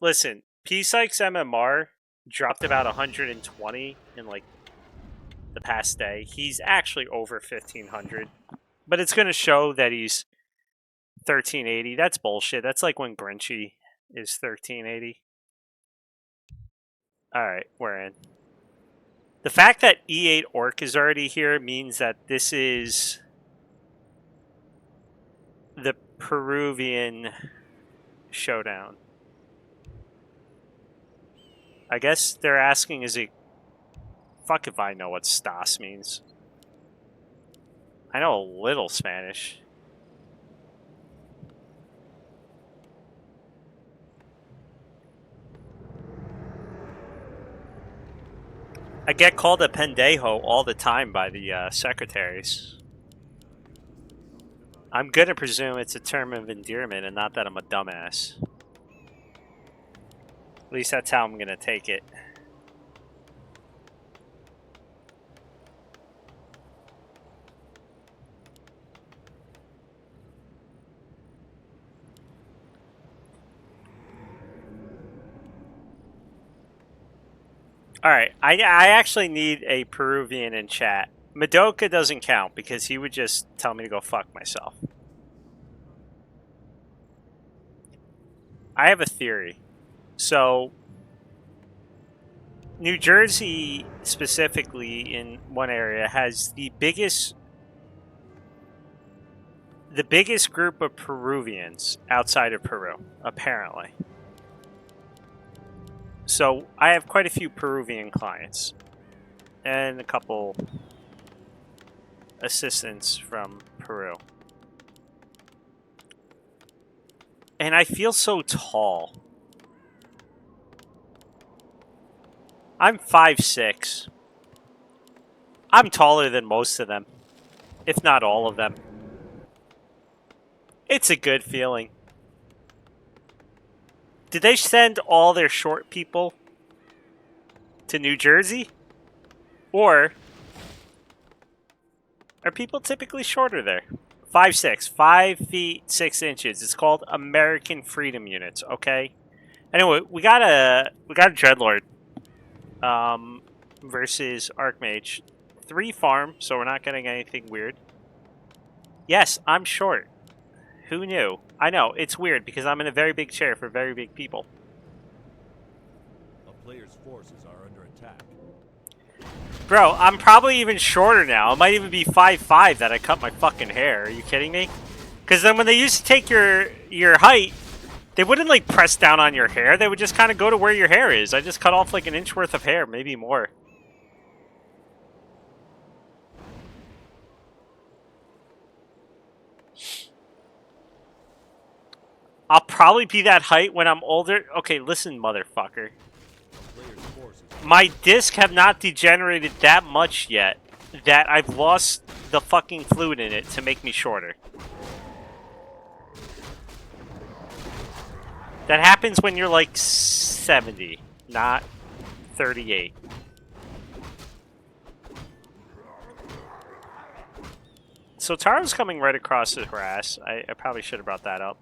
Listen, Psike's MMR dropped about 120 in like the past day. He's actually over 1500, but it's going to show that he's 1380. That's bullshit. That's like when Grinchy is 1380. All right, we're in. The fact that E8 Orc is already here means that this is the Peruvian showdown. I guess they're asking, is it... Fuck if I know what Stas means. I know a little Spanish. I get called a pendejo all the time by the secretaries. I'm gonna presume it's a term of endearment and not that I'm a dumbass. At least that's how I'm gonna take it. Alright, I actually need a Peruvian in chat. Madoka doesn't count because he would just tell me to go fuck myself. I have a theory. So, New Jersey, specifically in one area, has the biggest group of Peruvians outside of Peru, apparently. So, I have quite a few Peruvian clients. And a couple assistants from Peru. And I feel so tall. I'm 5'6". I'm taller than most of them, if not all of them. It's a good feeling. Did they send all their short people to New Jersey? Or are people typically shorter there? 5'6", 5 feet 6 inches. It's called American Freedom Units. Okay. Anyway, we got a Dreadlord versus Archmage. 3 farm, so we're not getting anything weird. Yes, I'm short. Who knew? I know, it's weird because I'm in a very big chair for very big people. A player's forces are under attack. Bro, I'm probably even shorter now. It might even be 5'5" that I cut my fucking hair. Are you kidding me? Because then when they used to take your height, they wouldn't like press down on your hair. They would just kind of go to where your hair is. I just cut off like an inch worth of hair, maybe more. I'll probably be that height when I'm older. Okay, listen, motherfucker. My disc have not degenerated that much yet that I've lost the fucking fluid in it to make me shorter. That happens when you're like 70, not 38. So Taro's coming right across the grass. I probably should have brought that up.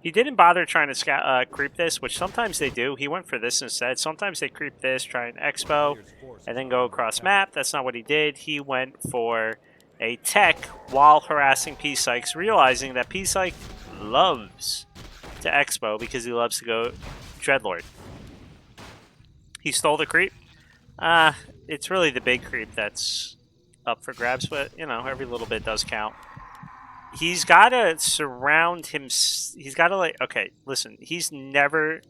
He didn't bother trying to creep this, which sometimes they do. He went for this instead. Sometimes they creep this, try an expo, and then go across map. That's not what he did. He went for a tech while harassing Psike, realizing that Psike loves to expo because he loves to go Dreadlord. He stole the creep. It's really the big creep that's up for grabs, but, you know, every little bit does count. He's got to surround him. He's got to, like, okay, listen. He's never...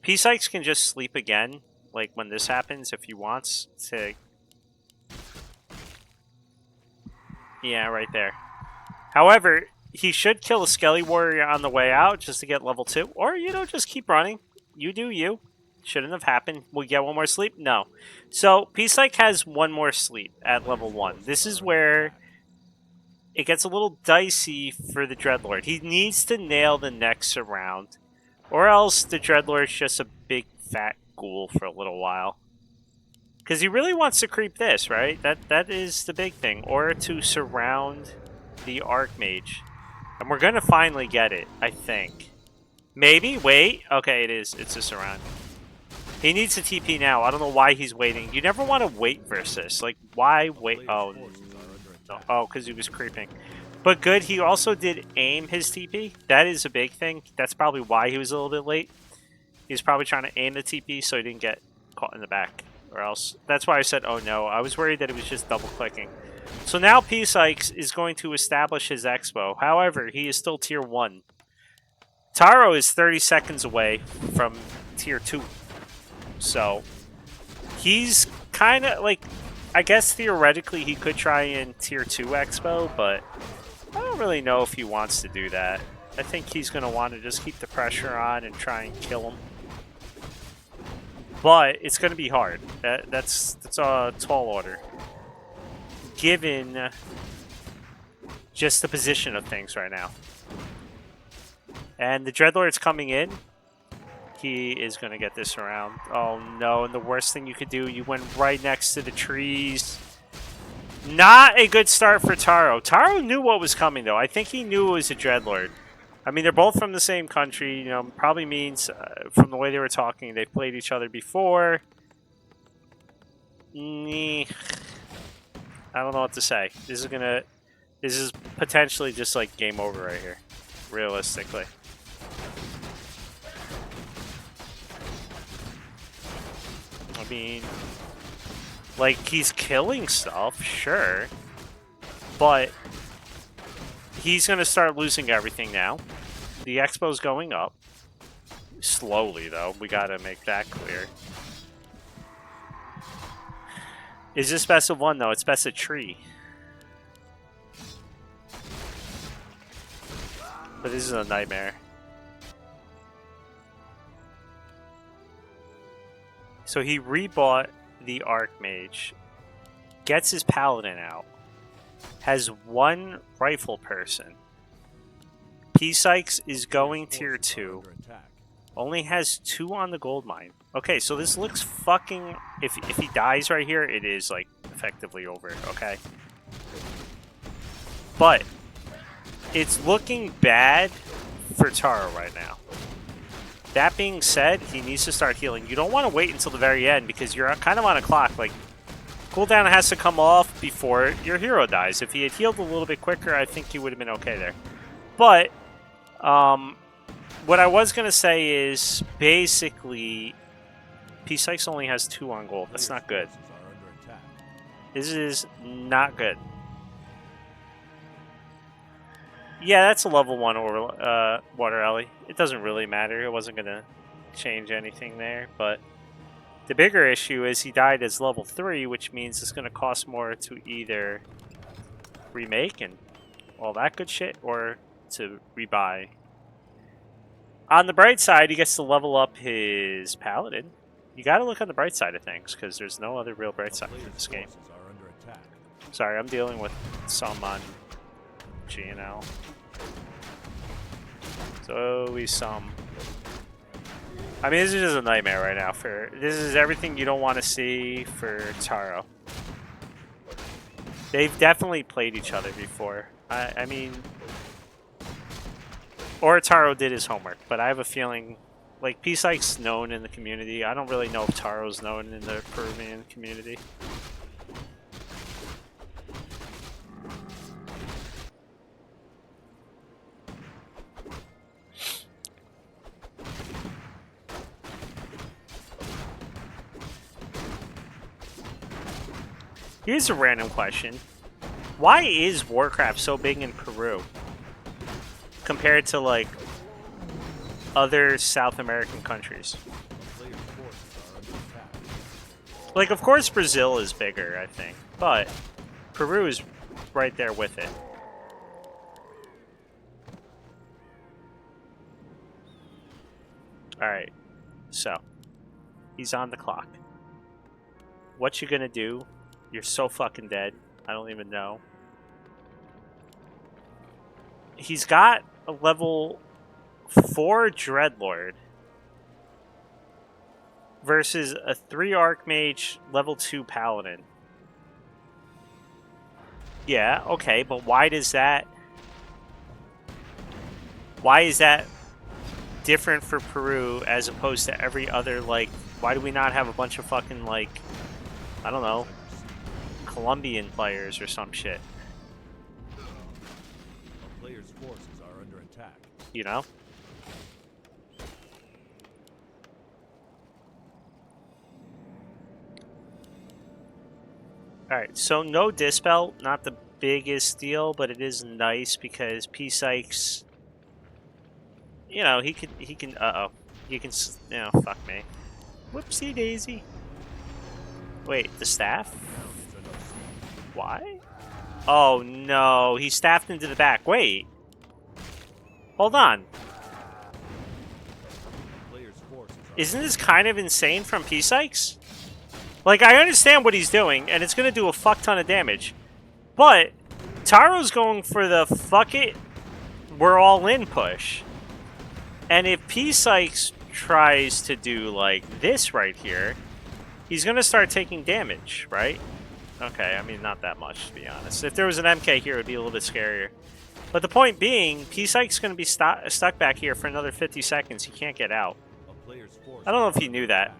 Psike can just sleep again, like, when this happens, if he wants to... Yeah, right there. However, he should kill a Skelly Warrior on the way out just to get level 2. Or, you know, just keep running. You do you. Shouldn't have happened. Will get one more sleep? No. So, Psike has one more sleep at level 1. This is where... it gets a little dicey for the Dreadlord. He needs to nail the next round, or else the Dreadlord's just a big fat ghoul for a little while. Because he really wants to creep this, right? That is the big thing. Or to surround the Archmage. And we're going to finally get it, I think. Maybe? Wait. Okay, it is. It's just around. He needs a TP now. I don't know why he's waiting. You never want to wait versus. Like, why wait? Oh, no. Oh, because he was creeping. But good, he also did aim his TP. That is a big thing. That's probably why he was a little bit late. He was probably trying to aim the TP so he didn't get caught in the back. Or else. That's why I said, oh no. I was worried that it was just double-clicking. So now Psike is going to establish his expo. However, he is still tier 1. Taro is 30 seconds away from tier 2. So, he's kind of like, I guess theoretically he could try in tier 2 expo, but I don't really know if he wants to do that. I think he's going to want to just keep the pressure on and try and kill him. But it's going to be hard. That's a tall order. Given just the position of things right now. And the Dreadlord's coming in. He is going to get this around. Oh no, and the worst thing you could do, you went right next to the trees. Not a good start for Taro. Taro knew what was coming though. I think he knew it was a Dreadlord. I mean, they're both from the same country. You know, probably means from the way they were talking, they've played each other before. I don't know what to say. This is potentially just like game over right here, realistically. I mean, like, he's killing stuff, sure, but he's going to start losing everything now. The expo's going up. Slowly, though. We got to make that clear. Is this best of 1, though? It's best of tree. But this is a nightmare. So he rebought the Archmage, gets his Paladin out, has 1 rifle person. Psike is going tier 2, only has 2 on the gold mine. Okay, so this looks fucking... If he dies right here, it is, like, effectively over, okay? But it's looking bad for Taro right now. That being said, he needs to start healing. You don't want to wait until the very end because you're kind of on a clock. Like, cooldown has to come off before your hero dies. If he had healed a little bit quicker, I think he would have been okay there. But, what I was going to say is, basically, Psike only has 2 on gold. That's not good. This is not good. Yeah, that's a level 1 or water alley. It doesn't really matter. It wasn't going to change anything there. But the bigger issue is he died as level 3, which means it's going to cost more to either remake and all that good shit or to rebuy. On the bright side, he gets to level up his Paladin. You got to look on the bright side of things because there's no other real bright side for this game. Sorry, I'm dealing with some on GNL. So always some. I mean, this is just a nightmare right now. This is everything you don't want to see for Taro. They've definitely played each other before. I mean, or Taro did his homework, but I have a feeling, like, Psike's known in the community. I don't really know if Taro's known in the Peruvian community. Here's a random question. Why is Warcraft so big in Peru compared to, like, other South American countries? Like, of course Brazil is bigger, I think, but Peru is right there with it. Alright, so, he's on the clock. What you gonna do? You're so fucking dead. I don't even know. He's got a level 4 Dreadlord versus a 3 Archmage level 2 Paladin. Yeah, okay, but why does that... Why is that different for Peru as opposed to every other, like, why do we not have a bunch of fucking, like, I don't know, Colombian players or some shit? A player's forces are under attack. You know? Alright, so no Dispel, not the biggest deal, but it is nice because Psike's, you know, he can, he can fuck me. Whoopsie daisy. Wait, the staff? Town is under siege. Why? Oh no, he staffed into the back. Wait. Hold on. A player's forces are Isn't this kind of insane from Psikes? Like, I understand what he's doing, and it's going to do a fuck ton of damage. But Taro's going for the fuck it, we're all in push. And if Psike's tries to do, like, this right here, he's going to start taking damage, right? Okay, I mean, not that much, to be honest. If there was an MK here, it would be a little bit scarier. But the point being, Psike's going to be stuck back here for another 50 seconds. He can't get out. a player's forces I don't know if he knew that.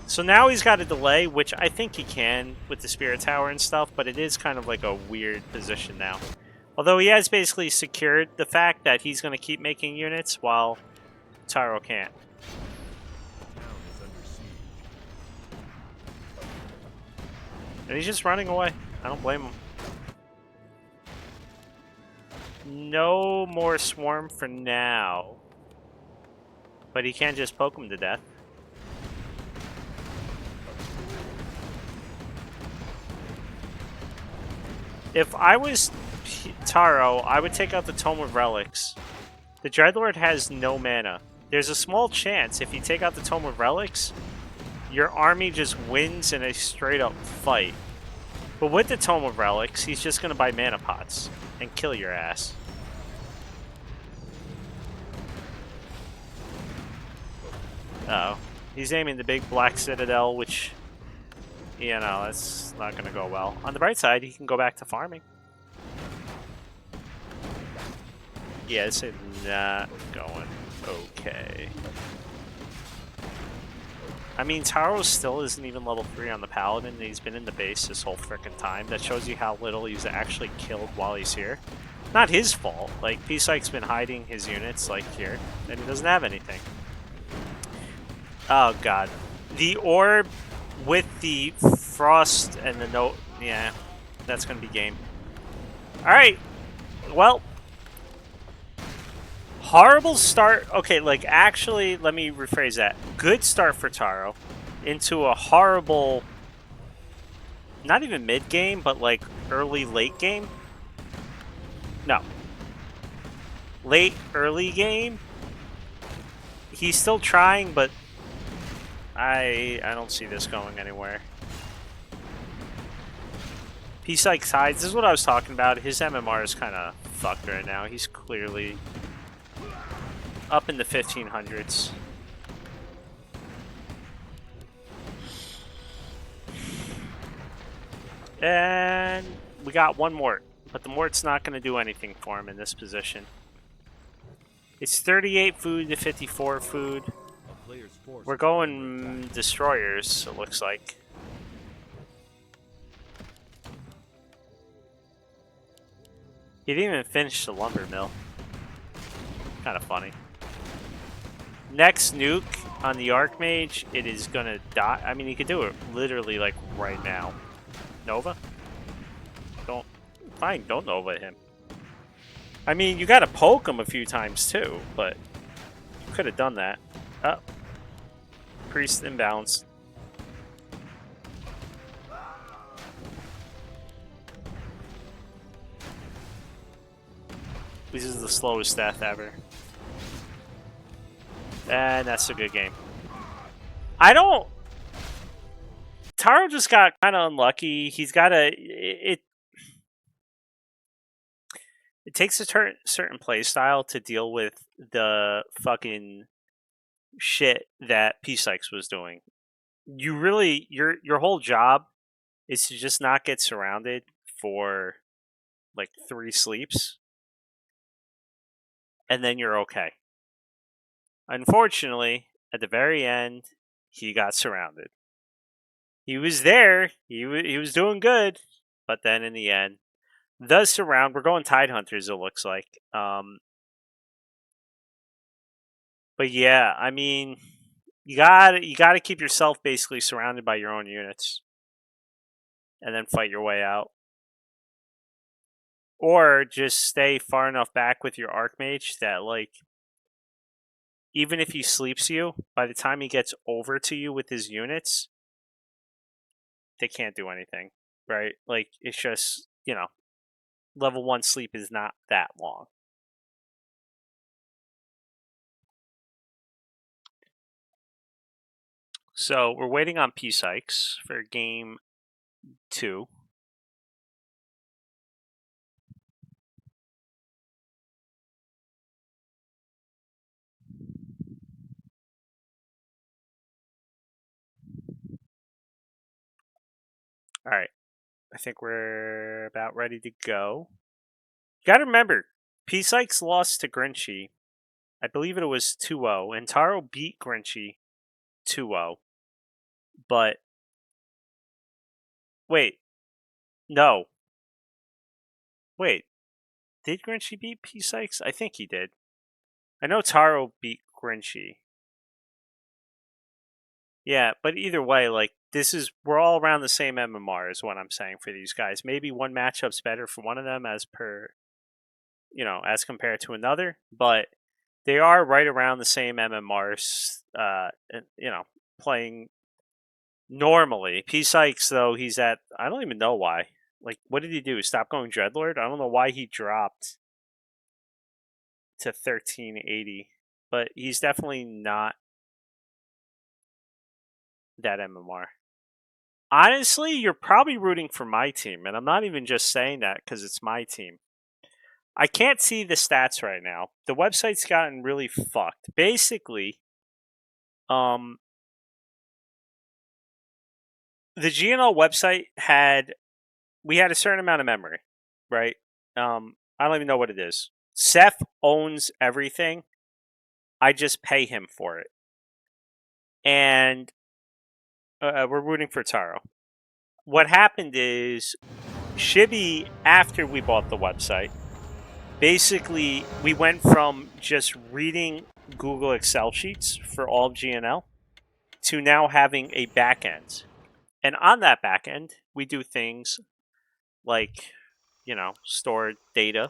So now he's got a delay, which I think he can with the Spirit Tower and stuff, but it is kind of like a weird position now. Although he has basically secured the fact that he's going to keep making units while Taro can't. The town is under siege. And he's just running away. I don't blame him. No more Swarm for now. But he can't just poke him to death. If I was Taro, I would take out the Tome of Relics. The Dreadlord has no mana. There's a small chance if you take out the Tome of Relics, your army just wins in a straight up fight. But with the Tome of Relics, he's just going to buy mana pots and kill your ass. Uh-oh. He's aiming the big black citadel, which, you know, that's not going to go well. On the bright side, he can go back to farming. Yeah, this is not going okay. I mean, Taro still isn't even level 3 on the Paladin, and he's been in the base this whole frickin' time. That shows you how little he's actually killed while he's here. Not his fault. Like, Psike's been hiding his units, like, here, and he doesn't have anything. Oh, God. The orb with the frost and the note, yeah, that's gonna be game. Alright, well, horrible start. Okay, like, actually, let me rephrase that. Good start for Taro into a horrible, not even mid-game, but, like, early, late game. No. Late, early game. He's still trying, but I don't see this going anywhere. Psike sides, this is what I was talking about. His MMR is kind of fucked right now. He's clearly up in the 1500s. And we got one Mort, but the Mort's not going to do anything for him in this position. It's 38 food to 54 food. A player's forces We're are under going attack. destroyers, it looks like. He didn't even finish the lumber mill. Kind of funny. Next nuke on the Archmage, it is gonna die. I mean, he could do it literally like right now. Nova? Don't Nova him. I mean, you gotta poke him a few times too, but you could have done that. Oh. Priest imbalanced. This is the slowest death ever. And that's a good game. I don't... Taro just got kind of unlucky. He's got a... It takes a certain play style to deal with the fucking shit that Psike's was doing. You really... Your whole job is to just not get surrounded for like 3 sleeps. and then you're okay. Unfortunately, at the very end, he got surrounded. He was there. He was doing good, but then in the end, the surround. We're going Tidehunters. It looks like. But yeah, I mean, you gotta keep yourself basically surrounded by your own units, and then fight your way out, or just stay far enough back with your Archmage that like, even if he sleeps you, by the time he gets over to you with his units, they can't do anything, right? Like it's just level 1 sleep is not that long. So we're waiting on Psikes for game 2. All right, I think we're about ready to go. You got to remember, Psikes lost to Grinchy. I believe it was 2-0, and Taro beat Grinchy 2-0. But wait, no. Wait, did Grinchy beat Psikes? I think he did. I know Taro beat Grinchy. Yeah, but either way, like we're all around the same MMR is what I'm saying for these guys. Maybe one matchup's better for one of them as compared to another, but they are right around the same MMRs. Playing normally. Psikes though, he's at I don't even know why. Like, what did he do? Stop going Dreadlord? I don't know why he dropped to 1380, but he's definitely not that MMR. Honestly, you're probably rooting for my team, and I'm not even just saying that because it's my team. I can't see the stats right now. The website's gotten really fucked. Basically, the GNL website we had a certain amount of memory, right? I don't even know what it is. Seth owns everything. I just pay him for it. And we're rooting for Taro. What happened is Shibby, after we bought the website, basically we went from just reading Google Excel sheets for all of GNL to now having a backend. And on that backend, we do things like, store data,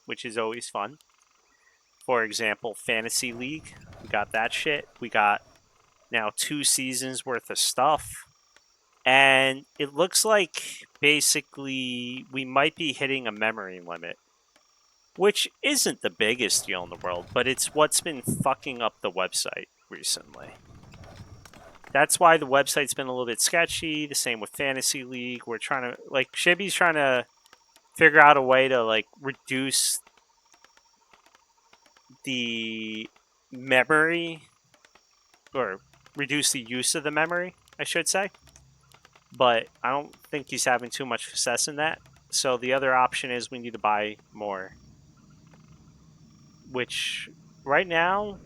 which is always fun. For example, Fantasy League, we got that shit. We got now 2 seasons worth of stuff. And it looks like basically we might be hitting a memory limit, which isn't the biggest deal in the world, but it's what's been fucking up the website recently. That's why the website's been a little bit sketchy. The same with Fantasy League. We're trying to, Shibby's trying to figure out a way to, reduce the memory, or reduce the use of the memory, I should say. But I don't think he's having too much success in that. So the other option is we need to buy more. Which, right now,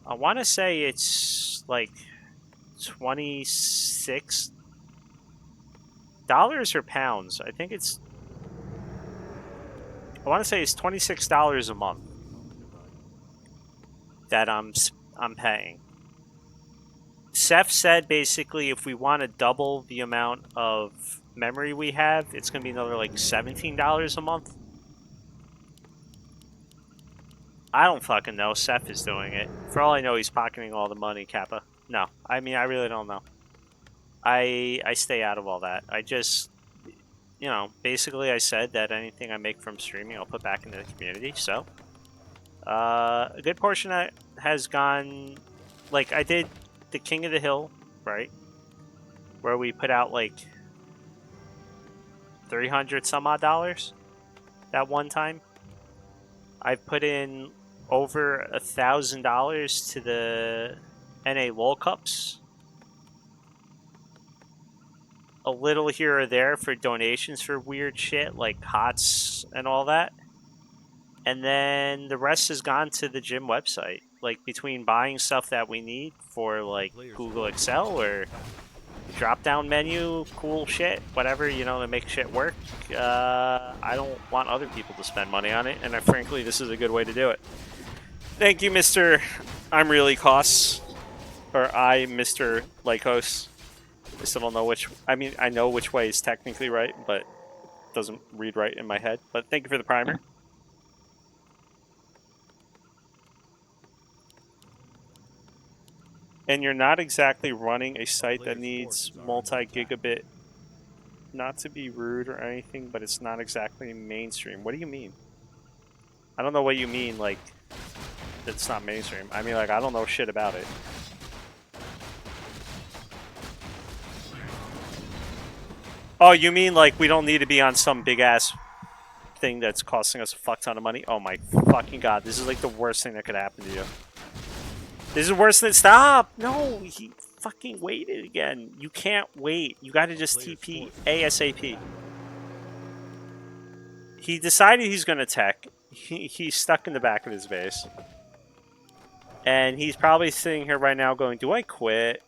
I want to say it's like $26 or pounds. I think it's. I want to say it's $26 a month that I'm paying. Seth said basically if we want to double the amount of memory we have, it's going to be another like $17 a month. I don't fucking know. Seth is doing it. For all I know, he's pocketing all the money, Kappa. No, I mean, I really don't know. I stay out of all that. I just, basically I said that anything I make from streaming, I'll put back into the community. So, a good portion of that has gone, like I did the King of the Hill, right? Where we put out like 300 some odd dollars that one time. I've put in over $1,000 to the NA LOL Cups. A little here or there for donations for weird shit like HOTS and all that. And then the rest has gone to the gym website. Like between buying stuff that we need for like Google Excel or drop down menu, cool shit, whatever, you know, to make shit work. I don't want other people to spend money on it, and frankly, this is a good way to do it. Thank you, Mr. I'm really costs, or Mr. Lycos. I still don't know which. I mean, I know which way is technically right, but it doesn't read right in my head. But thank you for the primer. And you're not exactly running a site that needs multi-gigabit. Not to be rude or anything, but it's not exactly mainstream. What do you mean? I don't know what you mean, like, it's not mainstream. I mean, like, I don't know shit about it. Oh, you mean, like, we don't need to be on some big-ass thing that's costing us a fuck ton of money? Oh my fucking god, this is, like, the worst thing that could happen to you. This is worse than... Stop! No, he fucking waited again. You can't wait. You gotta just TP ASAP. He decided he's gonna tech. He's stuck in the back of his base. And he's probably sitting here right now going, do I quit?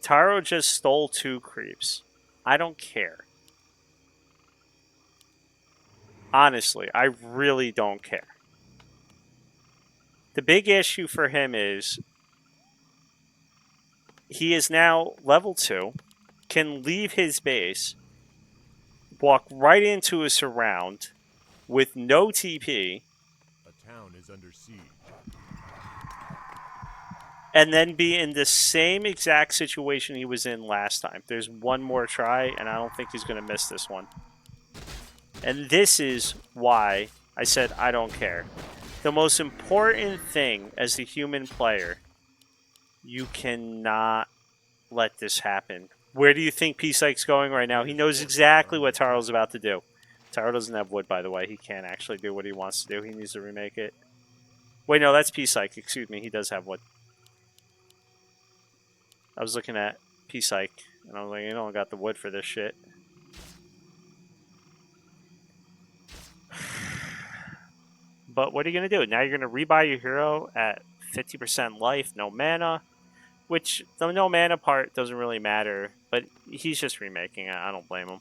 Taro just stole 2 creeps. I don't care. Honestly, I really don't care. The big issue for him is he is now level 2, can leave his base, walk right into a surround with no TP, A town is under siege. and then be in the same exact situation he was in last time. There's one more try, and I don't think he's going to miss this one. And this is why I said I don't care. The most important thing as the human player, you cannot let this happen. Where do you think Psike's going right now? He knows exactly what Taro's about to do. Taro doesn't have wood, by the way. He can't actually do what he wants to do. He needs to remake it. Wait, no, that's Psike. Excuse me. He does have wood. I was looking at Psike, and I was like, you don't got the wood for this shit. But what are you going to do? Now you're going to rebuy your hero at 50% life, no mana. Which, the no mana part doesn't really matter. But he's just remaking it. I don't blame him.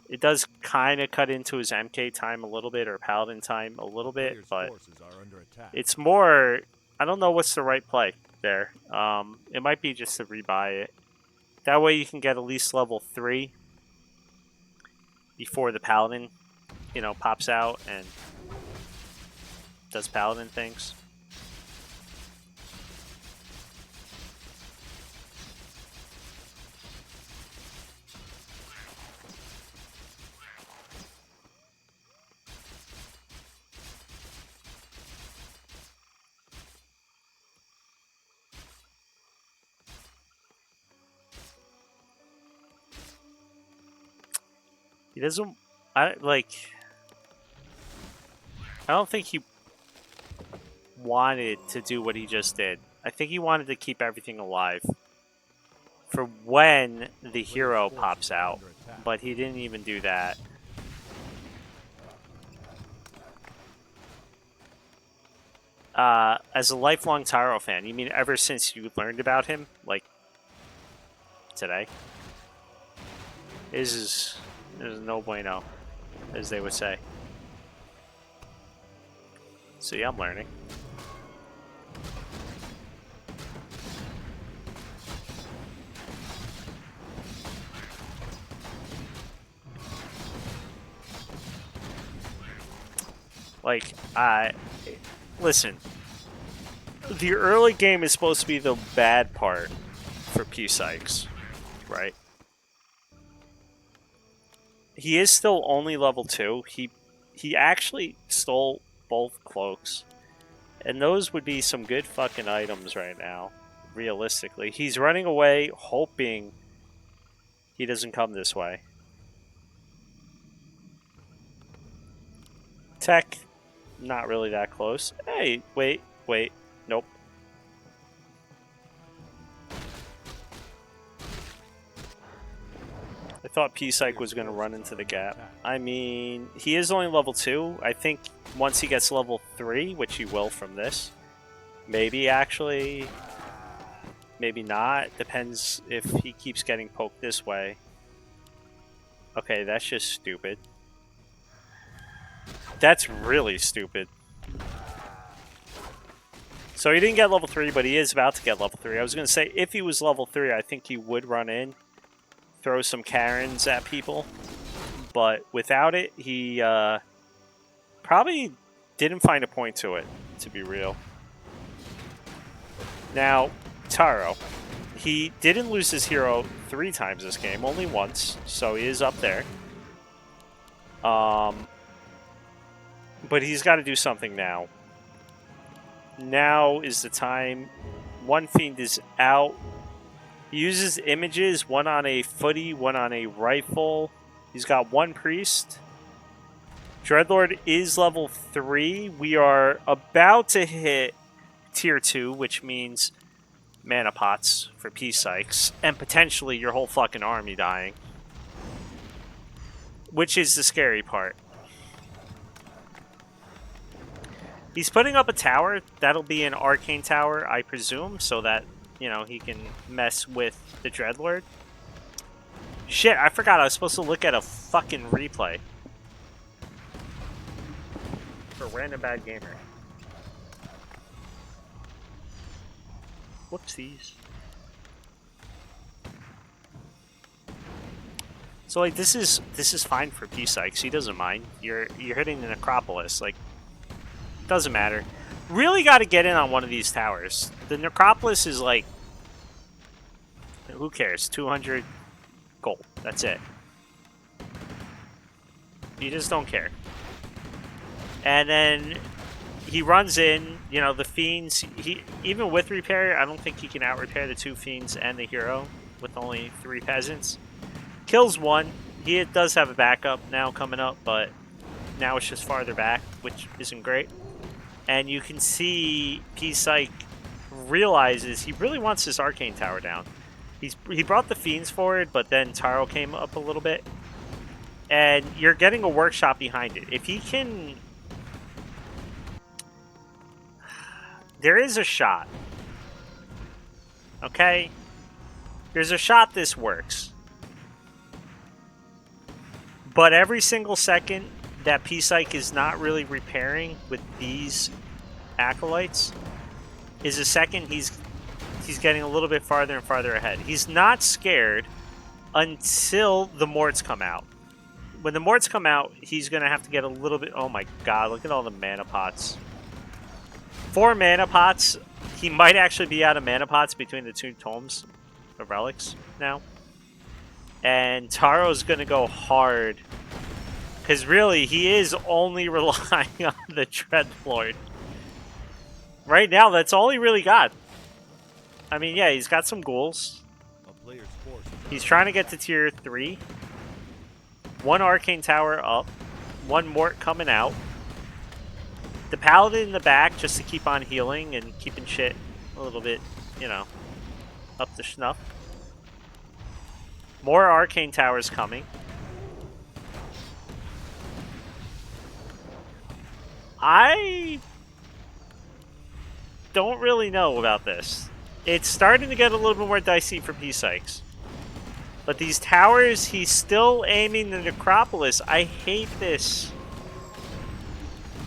It does kind of cut into his MK time a little bit, or Paladin time a little bit. But it's more... I don't know what's the right play there. It might be just to rebuy it. That way you can get at least level 3 before the Paladin, you know, pops out and does Paladin things. He doesn't... I don't think he wanted to do what he just did. I think he wanted to keep everything alive for when the hero pops out, but he didn't even do that. As a lifelong Taro fan, you mean ever since you learned about him, like today? This is no bueno, as they would say. So yeah, I'm learning. Like, listen, the early game is supposed to be the bad part for Psike, right? He is still only level 2. He actually stole both cloaks. And those would be some good fucking items right now, realistically. He's running away, hoping he doesn't come this way. Tech, not really that close. Hey, wait, nope. I thought Psike was going to run into the gap. I mean, he is only level 2. I think once he gets level 3, which he will from this, maybe actually, maybe not. Depends if he keeps getting poked this way. Okay, that's just stupid. That's really stupid. So he didn't get level 3, but he is about to get level 3. I was going to say, if he was level 3, I think he would run in, throw some Karens at people. But without it, he probably didn't find a point to it, to be real. Now, Taro. He didn't lose his hero 3 times this game, only once, so he is up there. But he's got to do something now. Now is the time. One fiend is out. He uses images, one on a footy, one on a rifle. He's got 1 priest. Dreadlord is level 3. We are about to hit tier 2, which means mana pots for Psikes, and potentially your whole fucking army dying. Which is the scary part. He's putting up a tower. That'll be an arcane tower, I presume, so that, you know, he can mess with the Dreadlord. Shit, I forgot I was supposed to look at a fucking replay. For Random Bad Gamer. Whoopsies. So like this is fine for Psike. He doesn't mind. You're hitting the Necropolis, like doesn't matter. Really got to get in on one of these towers. The Necropolis is like, who cares? 200 gold. That's it. You just don't care. And then he runs in, you know, the fiends. He even with repair, I don't think he can out repair the 2 fiends and the hero with only 3 peasants. Kills 1. He does have a backup now coming up, but now it's just farther back, which isn't great. And you can see Psike realizes he really wants this arcane tower down. He brought the fiends forward, but then Taro came up a little bit, and you're getting a workshop behind it. If he can. There is a shot. Okay? There's a shot this works. But every single second that Psike is not really repairing with these acolytes is a second he's getting a little bit farther and farther ahead. He's not scared until the Morts come out. When the Morts come out, he's going to have to get a little bit... Oh my god, look at all the mana pots. 4 mana pots. He might actually be out of mana pots between the 2 tomes of relics now. And Taro's going to go hard. Because really, he is only relying on the Dreadlord. Right now, that's all he really got. I mean, yeah, he's got some ghouls. He's trying to get to tier 3. 1 arcane tower up. 1 Mort coming out. The Paladin in the back just to keep on healing and keeping shit a little bit, you know, up to snuff. More arcane towers coming. I don't really know about this. It's starting to get a little bit more dicey for Psikes. But these towers, he's still aiming the Necropolis. I hate this.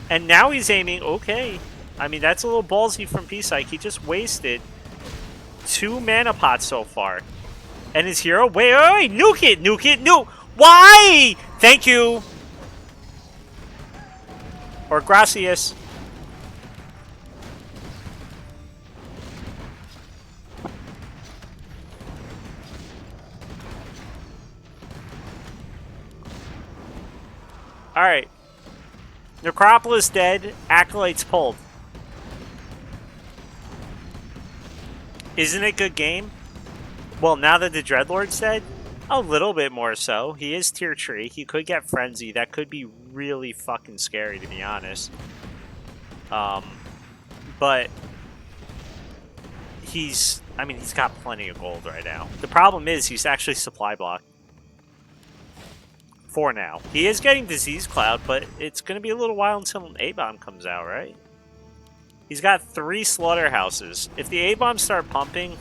And now he's aiming, okay. I mean, that's a little ballsy from Psike. He just wasted 2 mana pots so far. And his hero, wait, nuke it, nuke. Why? Thank you. Or gracias. Alright. Necropolis dead, Acolytes pulled. Isn't it a good game? Well, now that the Dreadlord's dead, a little bit more so. He is tier 3. He could get Frenzy. That could be really fucking scary, to be honest. But he's... I mean, he's got plenty of gold right now. The problem is he's actually supply blocked. For now. He is getting Disease Cloud, but it's going to be a little while until an A-Bomb comes out, right? He's got 3 Slaughterhouses. If the A-Bombs start pumping,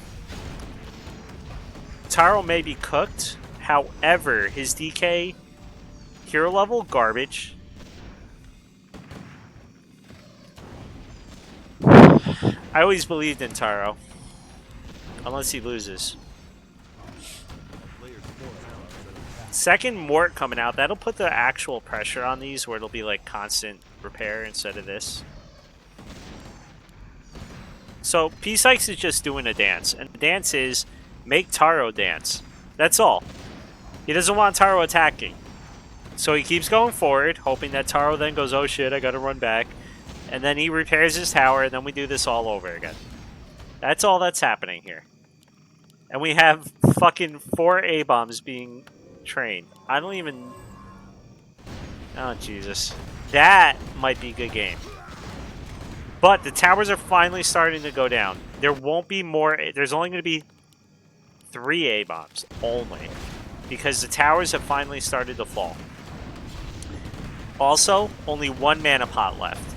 Taro may be cooked. However, his DK hero level, garbage. I always believed in Taro. Unless he loses. Second Mort coming out, that'll put the actual pressure on these where it'll be like constant repair instead of this. So Psike is just doing a dance, and the dance is make Taro dance. That's all. He doesn't want Taro attacking. So he keeps going forward, hoping that Taro then goes, oh shit, I gotta run back. And then he repairs his tower, and then we do this all over again. That's all that's happening here. And we have fucking 4 A-bombs being trained. I don't even... Oh, Jesus. That might be a good game. But the towers are finally starting to go down. There won't be more... There's only going to be 3 A-bombs. Only. Because the towers have finally started to fall. Also, only 1 mana pot left.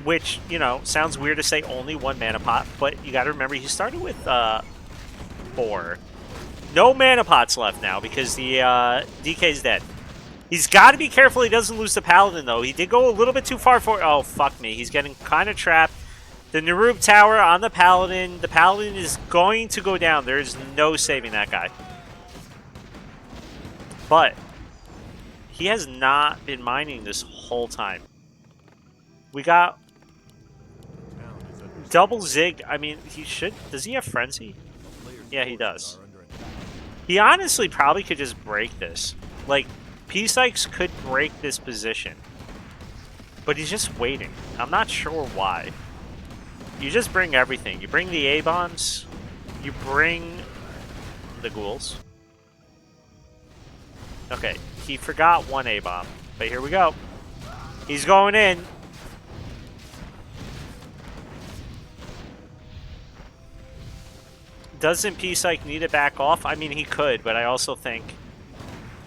Which, you know, sounds weird to say only 1 mana pot. But you got to remember, he started with 4. No mana pots left now because the DK's dead. He's got to be careful he doesn't lose the Paladin, though. He did go a little bit too far for... Oh, fuck me. He's getting kind of trapped. The Narub Tower on the Paladin. The Paladin is going to go down. There is no saving that guy. But he has not been mining this whole time. We got double Zig. I mean, he should... Does he have Frenzy? Yeah, he does. He honestly probably could just break this. Like, Psike could break this position. But he's just waiting. I'm not sure why. You just bring everything. You bring the A-bombs. You bring the ghouls. Okay, he forgot 1 A-bomb. But here we go. He's going in. Doesn't Psike need to back off? I mean, he could, but I also think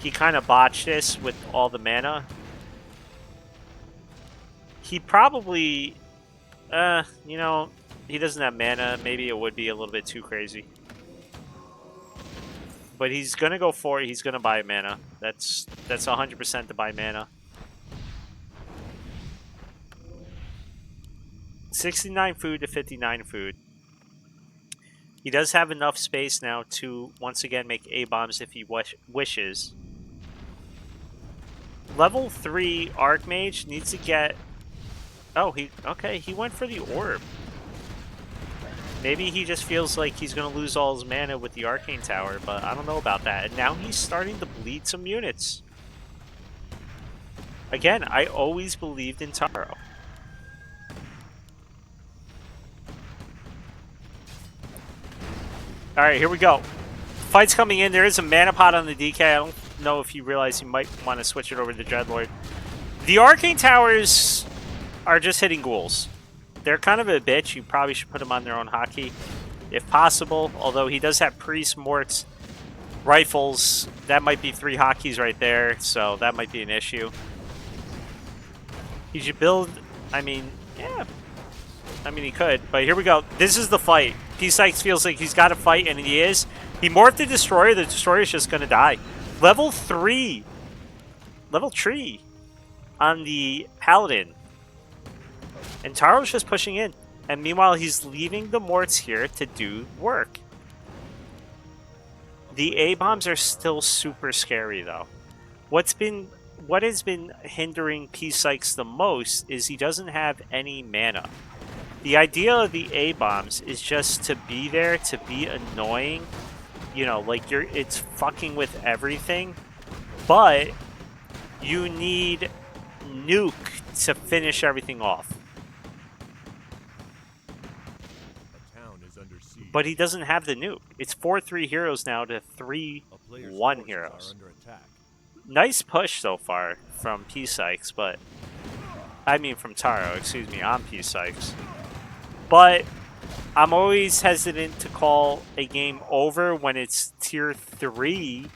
he kind of botched this with all the mana. He probably, you know, he doesn't have mana. Maybe it would be a little bit too crazy. But he's going to go for it. He's going to buy mana. That's 100% to buy mana. 69 food to 59 food. He does have enough space now to, once again, make A-bombs if he wishes. Level 3 Archmage needs to get... Oh, okay, he went for the orb. Maybe he just feels like he's going to lose all his mana with the Arcane Tower, but I don't know about that. And now he's starting to bleed some units. Again, I always believed in Taro. Alright, here we go. Fight's coming in. There is a mana pot on the DK. I don't know if you realize you might want to switch it over to the Dreadlord. The Arcane Towers are just hitting ghouls. They're kind of a bitch. You probably should put them on their own hotkey, if possible. Although he does have Priests, Morts, Rifles. That might be 3 hotkeys right there, so that might be an issue. He should build... I mean, yeah. I mean, he could, but here we go. This is the fight. Psike feels like he's got to fight, and he is. He morphed the Destroyer. The Destroyer's just going to die. Level 3. Level 3 on the Paladin. And Taro's just pushing in. And meanwhile, he's leaving the Morts here to do work. The A-bombs are still super scary, though. What has been hindering Psike the most is he doesn't have any mana. The idea of the A-bombs is just to be there, to be annoying. You know, like it's fucking with everything. But you need Nuke to finish everything off. But he doesn't have the Nuke. It's 4-3 heroes now to 3-1 heroes. Nice push so far from Psike, but... I mean from Taro, excuse me, on Psike. But I'm always hesitant to call a game over when it's tier 3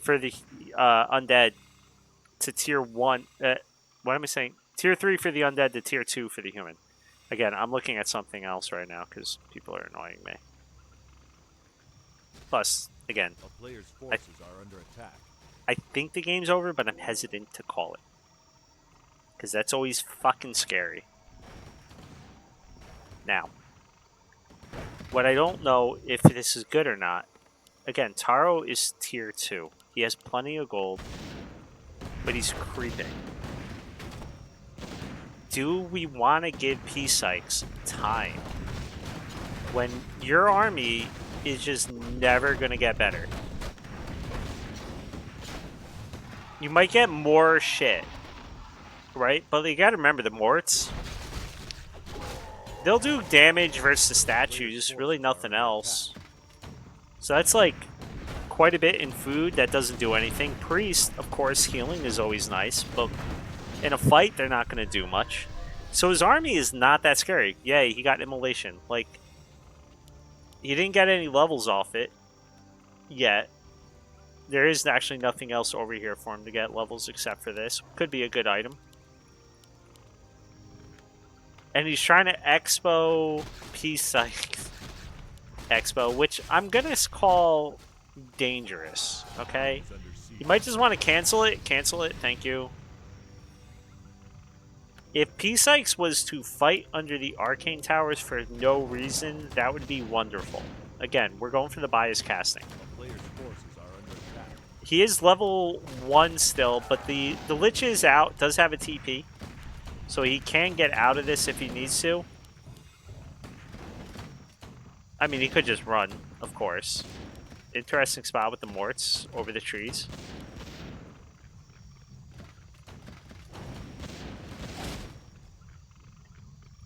for the undead to tier 1. What am I saying? Tier 3 for the undead to tier 2 for the human. Again, I'm looking at something else right now because people are annoying me. Plus, again, A player's forces are under attack. I think the game's over, but I'm hesitant to call it. Because that's always fucking scary. Now, what I don't know if this is good or not. Again, Taro is tier 2. He has plenty of gold, but he's creeping. Do we want to give Psike time when your army is just never going to get better? You might get more shit, right? But you gotta remember the Morts. They'll do damage versus statues, really nothing else. So that's like quite a bit in food that doesn't do anything. Priest, of course, healing is always nice, but in a fight, they're not going to do much. So his army is not that scary. Yay, he got immolation. Like, he didn't get any levels off it yet. There is actually nothing else over here for him to get levels except for this. Could be a good item. And he's trying to expo Psike. Expo, which I'm going to call dangerous, okay? You might just want to cancel it. Cancel it, thank you. If Psike was to fight under the Arcane Towers for no reason, that would be wonderful. Again, we're going for the bias casting. He is level 1 still, but the Lich is out, does have a TP. So he can get out of this if he needs to. I mean, he could just run, of course. Interesting spot with the Morts over the trees.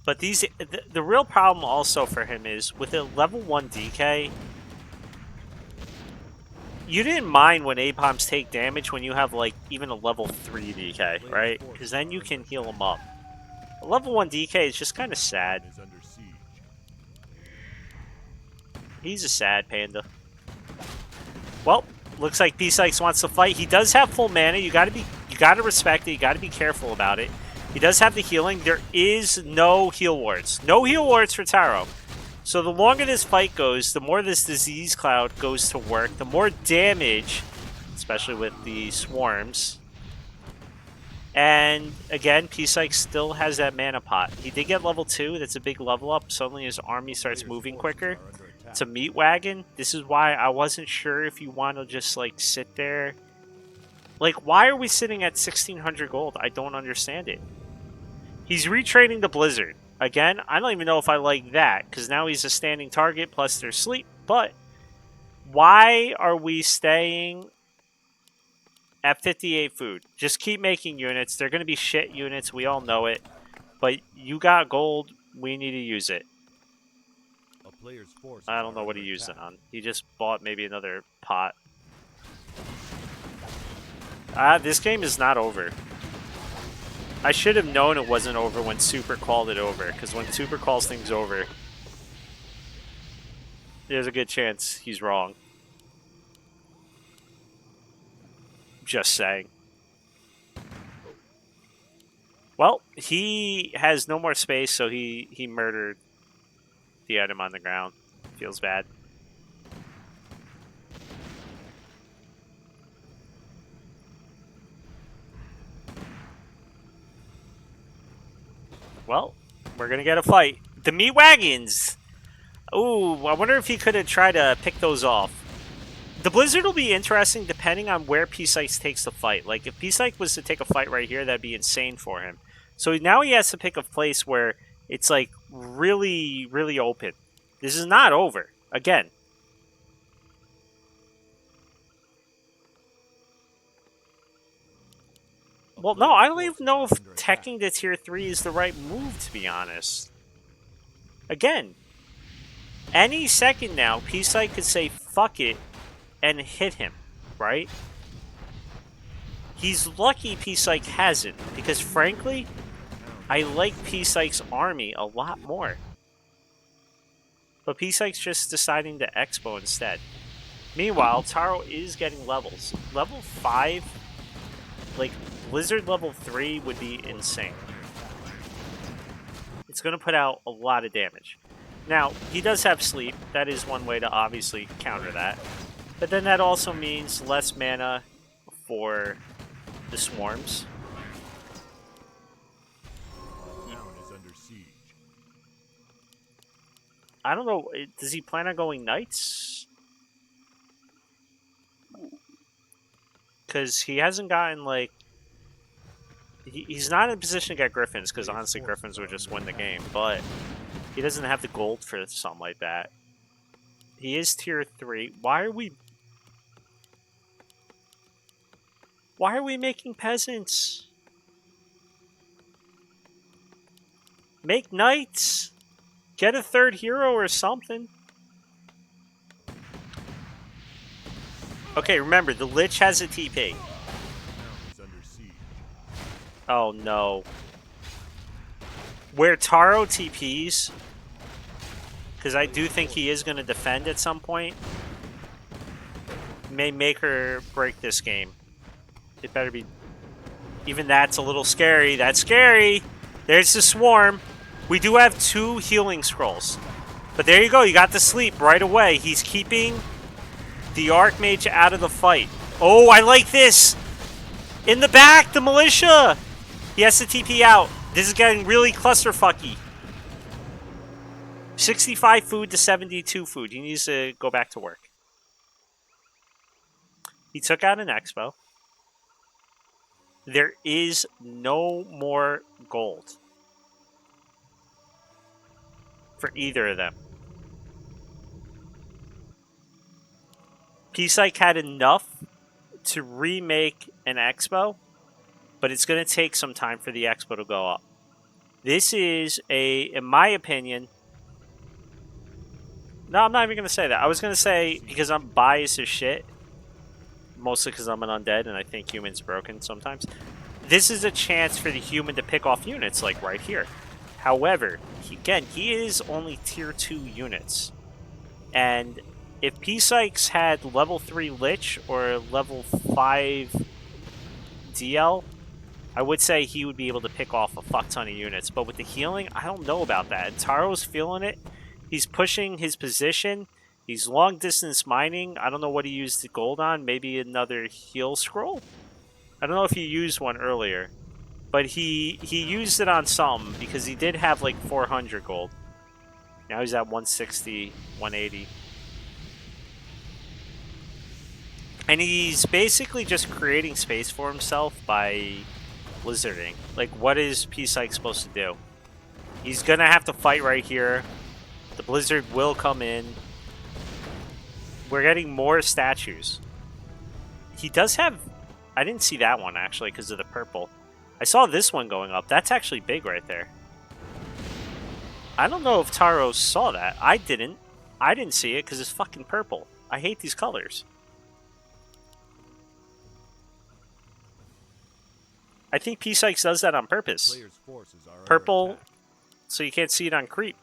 But these, the real problem also for him is with a level 1 DK, you didn't mind when APOMs take damage when you have like even a level 3 DK, right? Because then you can heal them up. A level 1 DK is just kind of sad. He's a sad panda. Well, looks like Psike wants to fight. He does have full mana. You gotta respect it. You gotta be careful about it. He does have the healing. There is no heal wards. No heal wards for Taro. So the longer this fight goes, the more this disease cloud goes to work, the more damage, especially with the swarms. And again, Psike still has that mana pot. He did get level 2. That's a big level up. Suddenly his army starts moving quicker. It's a meat wagon. This is why I wasn't sure if you want to just like sit there. Like, why are we sitting at 1600 gold? I don't understand it. He's retraining the Blizzard. Again, I don't even know if I like that, because now he's a standing target, plus there's sleep. But why are we staying at 58 food? Just keep making units. They're going to be shit units. We all know it. But you got gold. We need to use it. I don't know what he used it on. He just bought maybe another pot. This game is not over. I should have known it wasn't over when Super called it over, because when Super calls things over, there's a good chance he's wrong. Just saying. Well, he has no more space, so he murdered the item on the ground. Feels bad. Well, we're going to get a fight. The meat wagons! Ooh, I wonder if he could have tried to pick those off. The Blizzard will be interesting depending on where Psike takes the fight. Like, if Psike was to take a fight right here, that'd be insane for him. So now he has to pick a place where it's, like, really, really open. This is not over. Again. Well, no, I don't even know if teching to tier 3 is the right move, to be honest. Again, any second now, Psike could say, fuck it, and hit him, right? He's lucky Psike hasn't, because frankly, I like Psike's army a lot more. But Psike's just deciding to expo instead. Meanwhile, Taro is getting levels. Level 5, like Blizzard level 3 would be insane. It's going to put out a lot of damage. Now, he does have sleep. That is one way to obviously counter that. But then that also means less mana for the swarms. Town is under siege. I don't know. Does he plan on going knights? Because he hasn't gotten, like... He's not in a position to get griffins, because honestly griffins would just win the game. But he doesn't have the gold for something like that. He is tier 3. Why are we making peasants? Make knights! Get a third hero or something. Okay, remember, the Lich has a TP. Town is under siege. Oh no. Where Taro TPs, because I do think he is going to defend at some point, may make or break this game. It better be... Even that's a little scary. That's scary! There's the swarm. We do have 2 healing scrolls. But there you go, you got the sleep right away. He's keeping the Archmage out of the fight. Oh, I like this! In the back, the militia! He has to TP out. This is getting really clusterfucky. 65 food to 72 food. He needs to go back to work. He took out an Expo. There is no more gold for either of them. Psike had enough to remake an Expo, but it's going to take some time for the Expo to go up. This is in my opinion... No, I'm not even going to say that. I was going to say, because I'm biased as shit, mostly because I'm an undead and I think humans broken sometimes, this is a chance for the human to pick off units, like right here. However, he is only tier 2 units. And if Psike's had level 3 Lich or level 5 DL, I would say he would be able to pick off a fuck ton of units. But with the healing, I don't know about that. Taro's feeling it. He's pushing his position. He's long distance mining. I don't know what he used the gold on. Maybe another heal scroll? I don't know if he used one earlier. But he used it on some because he did have like 400 gold. Now he's at 160, 180. And he's basically just creating space for himself by blizzarding. Like, what is Psike supposed to do? He's gonna have to fight right here. The blizzard will come in. We're getting more statues. He does have... I didn't see that one, actually, because of the purple. I saw this one going up. That's actually big right there. I don't know if Taro saw that. I didn't. I didn't see it because it's fucking purple. I hate these colors. I think Psike does that on purpose. Player's forces are under Purple, attack. so you can't see it on creep.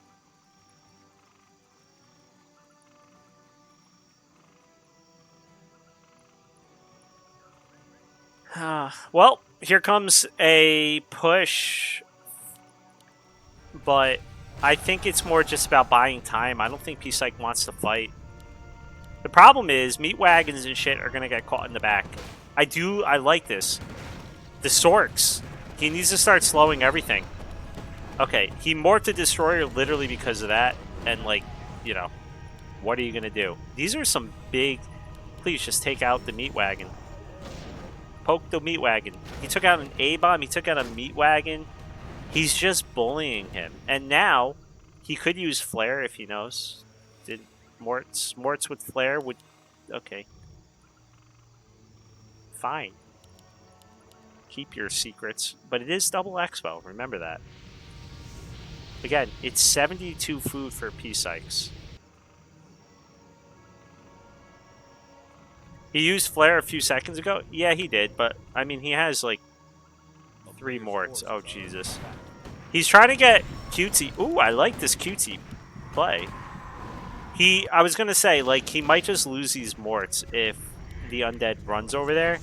Well, here comes a push, but I think it's more just about buying time. I don't think Psike wants to fight. The problem is meat wagons and shit are gonna get caught in the back. I like this. The Sorks. He needs to start slowing everything. Okay, he morphed a destroyer literally because of that, and like, you know, what are you gonna do? These are some big... Please just take out the meat wagon. Poke the meat wagon. He took out an A-bomb. He took out a meat wagon. He's just bullying him. And now, he could use flare if he knows. Did Morts with flare would... Okay. Fine. Keep your secrets. But it is double expo. Remember that. Again, it's 72 food for Psikes. He used flare a few seconds ago? Yeah, he did, but, I mean, he has, like, 3 morts. Oh, Jesus. He's trying to get cutesy. Ooh, I like this cutesy play. I was gonna say, like, he might just lose these morts if the undead runs over there.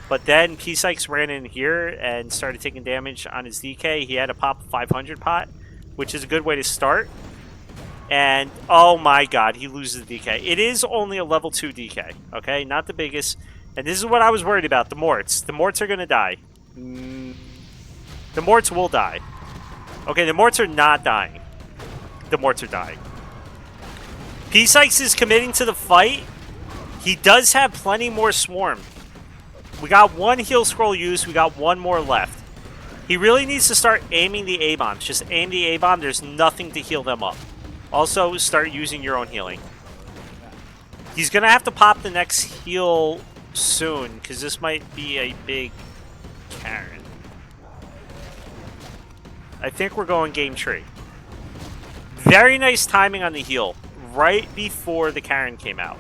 But then Psike's ran in here and started taking damage on his DK. He had to pop a 500 pot, which is a good way to start. And, oh my god, he loses the DK. It is only a level 2 DK, okay? Not the biggest. And this is what I was worried about, the morts. The morts are gonna die. The morts will die. Okay, the morts are not dying. The morts are dying. Psike is committing to the fight. He does have plenty more swarm. We got one heal scroll used. We got one more left. He really needs to start aiming the A-bombs. Just aim the A-bomb. There's nothing to heal them up. Also, start using your own healing. He's going to have to pop the next heal soon, because this might be a big Karen. I think we're going game tree. Very nice timing on the heal. Right before the Karen came out.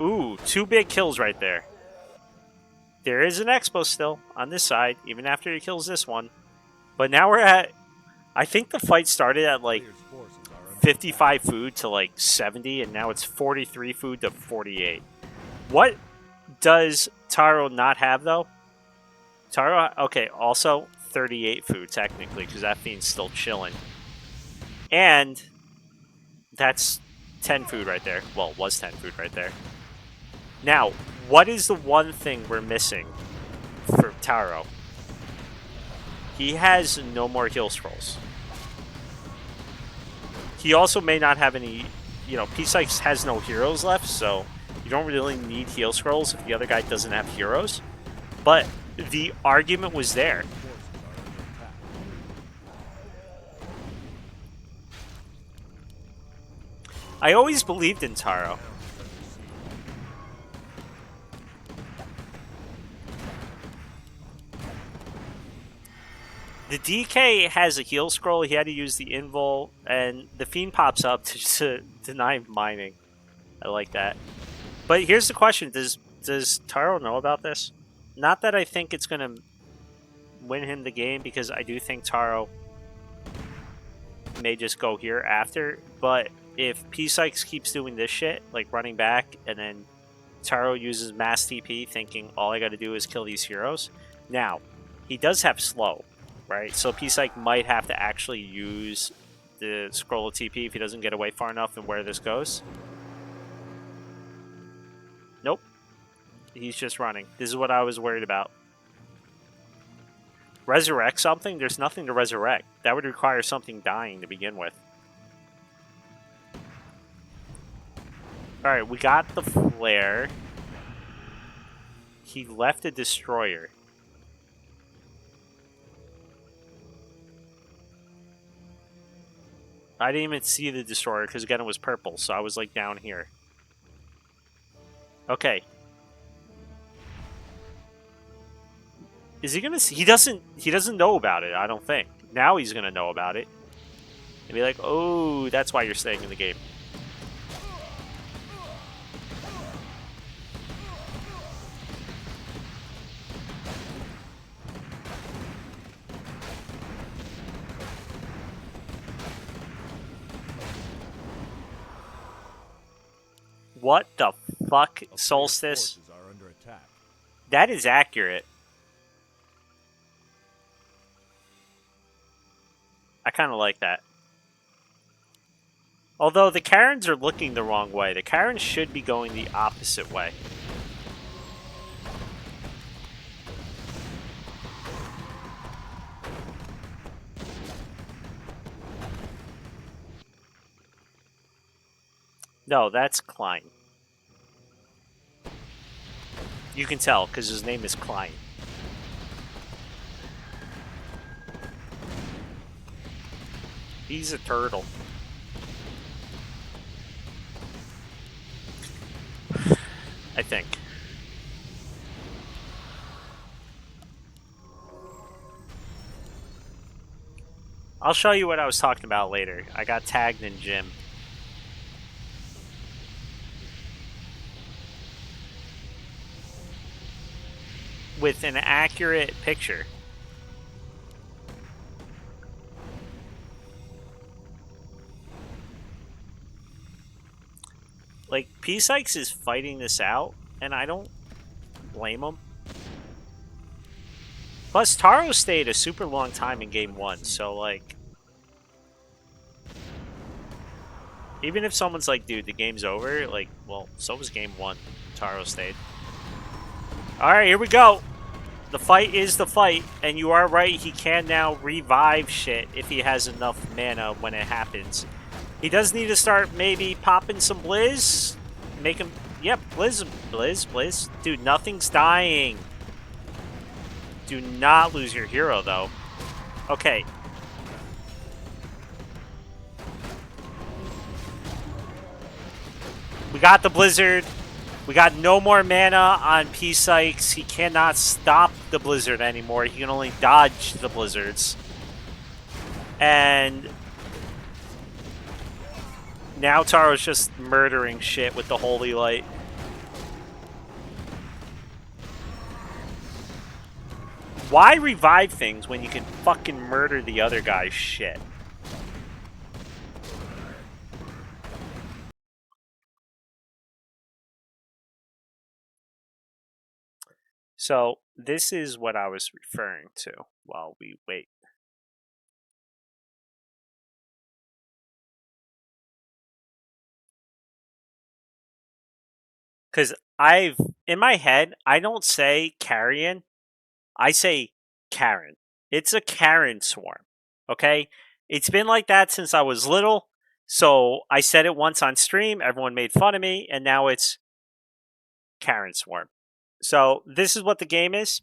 Ooh, 2 big kills right there. There is an Expo still on this side, even after he kills this one. But now we're at... I think the fight started at like 55 food to like 70, and now it's 43 food to 48. What does Taro not have, though? Taro... Okay, also 38 food, technically, because that fiend's still chilling. And that's 10 food right there. Well, it was 10 food right there. Now, what is the one thing we're missing for Taro? He has no more heal scrolls. He also may not have any... You know, Psike has no heroes left, so you don't really need heal scrolls if the other guy doesn't have heroes. But the argument was there. I always believed in Taro. The DK has a heal scroll. He had to use the invul, and the fiend pops up to deny mining. I like that. But here's the question: Does Taro know about this? Not that I think it's gonna win him the game, because I do think Taro may just go here after. But if Psike keeps doing this shit, like running back, and then Taro uses mass TP, thinking all I got to do is kill these heroes. Now, he does have slow, right? So Psike might have to actually use the scroll of TP if he doesn't get away far enough and where this goes. Nope. He's just running. This is what I was worried about. Resurrect something? There's nothing to resurrect. That would require something dying to begin with. Alright, we got the flare. He left a destroyer. I didn't even see the destroyer because, again, it was purple, so I was like down here. Okay. Is he gonna see? He doesn't know about it, I don't think. Now he's gonna know about it. And be like, oh, that's why you're staying in the game. What the fuck, Solstice? That is accurate. I kind of like that. Although the Karens are looking the wrong way. The Karens should be going the opposite way. No, that's Klein. You can tell, because his name is Klein. He's a turtle. I think. I'll show you what I was talking about later. I got tagged in gym. With an accurate picture. Like, Psike is fighting this out, and I don't blame him. Plus, Taro stayed a super long time in game 1, so, like... Even if someone's like, dude, the game's over, like, well, so was game 1. Taro stayed. Alright, here we go! The fight is the fight, and you are right, he can now revive shit if he has enough mana when it happens. He does need to start maybe popping some Blizz. Make him... Yep, Blizz. Dude, nothing's dying. Do not lose your hero, though. Okay. We got the Blizzard. We got no more mana on Psike. He cannot stop the Blizzard anymore. He can only dodge the Blizzards. And now Taro's just murdering shit with the Holy Light. Why revive things when you can fucking murder the other guy's shit? So, this is what I was referring to while we wait. Because in my head, I don't say carrion, I say Karen. It's a Karen swarm, okay? It's been like that since I was little, so I said it once on stream, everyone made fun of me, and now it's Karen swarm. So this is what the game is.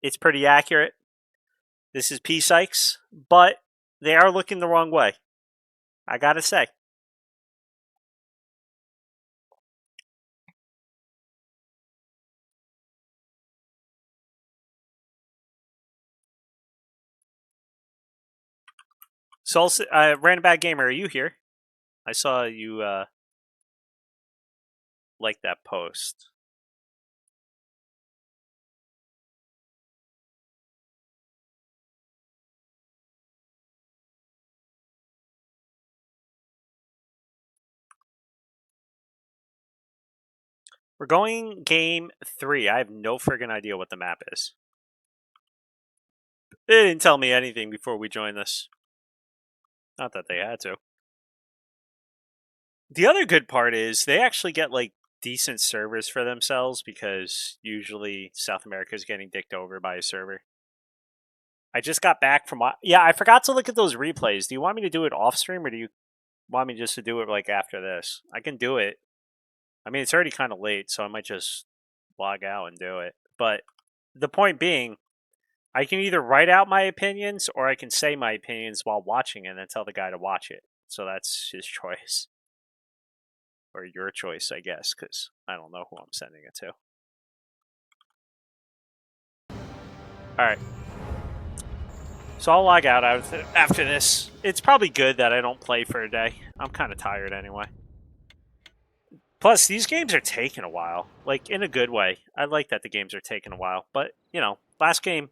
It's pretty accurate. This is Psike's, but they are looking the wrong way. I gotta say. So, Random Bad Gamer, are you here? I saw you like that post. We're going game 3. I have no friggin' idea what the map is. They didn't tell me anything before we joined this. Not that they had to. The other good part is they actually get like decent servers for themselves because usually South America is getting dicked over by a server. I just got back from... Yeah, I forgot to look at those replays. Do you want me to do it off stream or do you want me just to do it like after this? I can do it. I mean, it's already kind of late, so I might just log out and do it. But the point being, I can either write out my opinions or I can say my opinions while watching it and then tell the guy to watch it. So that's his choice. Or your choice, I guess, because I don't know who I'm sending it to. Alright. So I'll log out after this. It's probably good that I don't play for a day. I'm kind of tired anyway. Plus, these games are taking a while. Like, in a good way. I like that the games are taking a while. But, you know, last game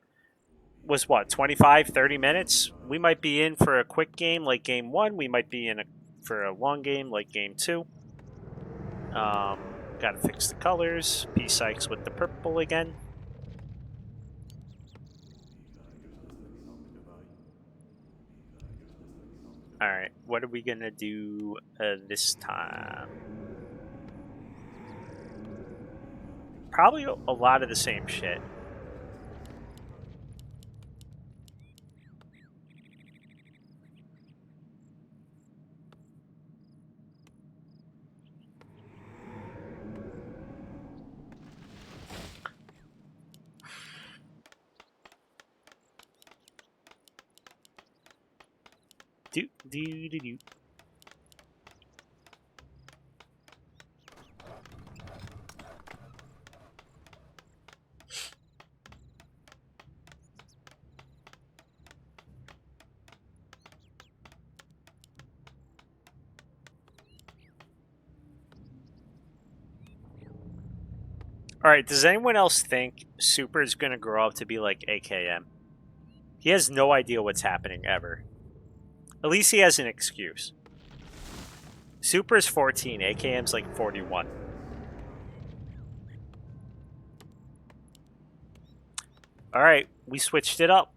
was what, 25, 30 minutes? We might be in for a quick game like game 1. We might be in for a long game like game 2. Gotta fix the colors. Psike's with the purple again. Alright, what are we gonna do this time? Probably a lot of the same shit. Do. Alright, does anyone else think Super is going to grow up to be like AKM? He has no idea what's happening ever. At least he has an excuse. Super is 14. AKM's like 41. Alright, we switched it up.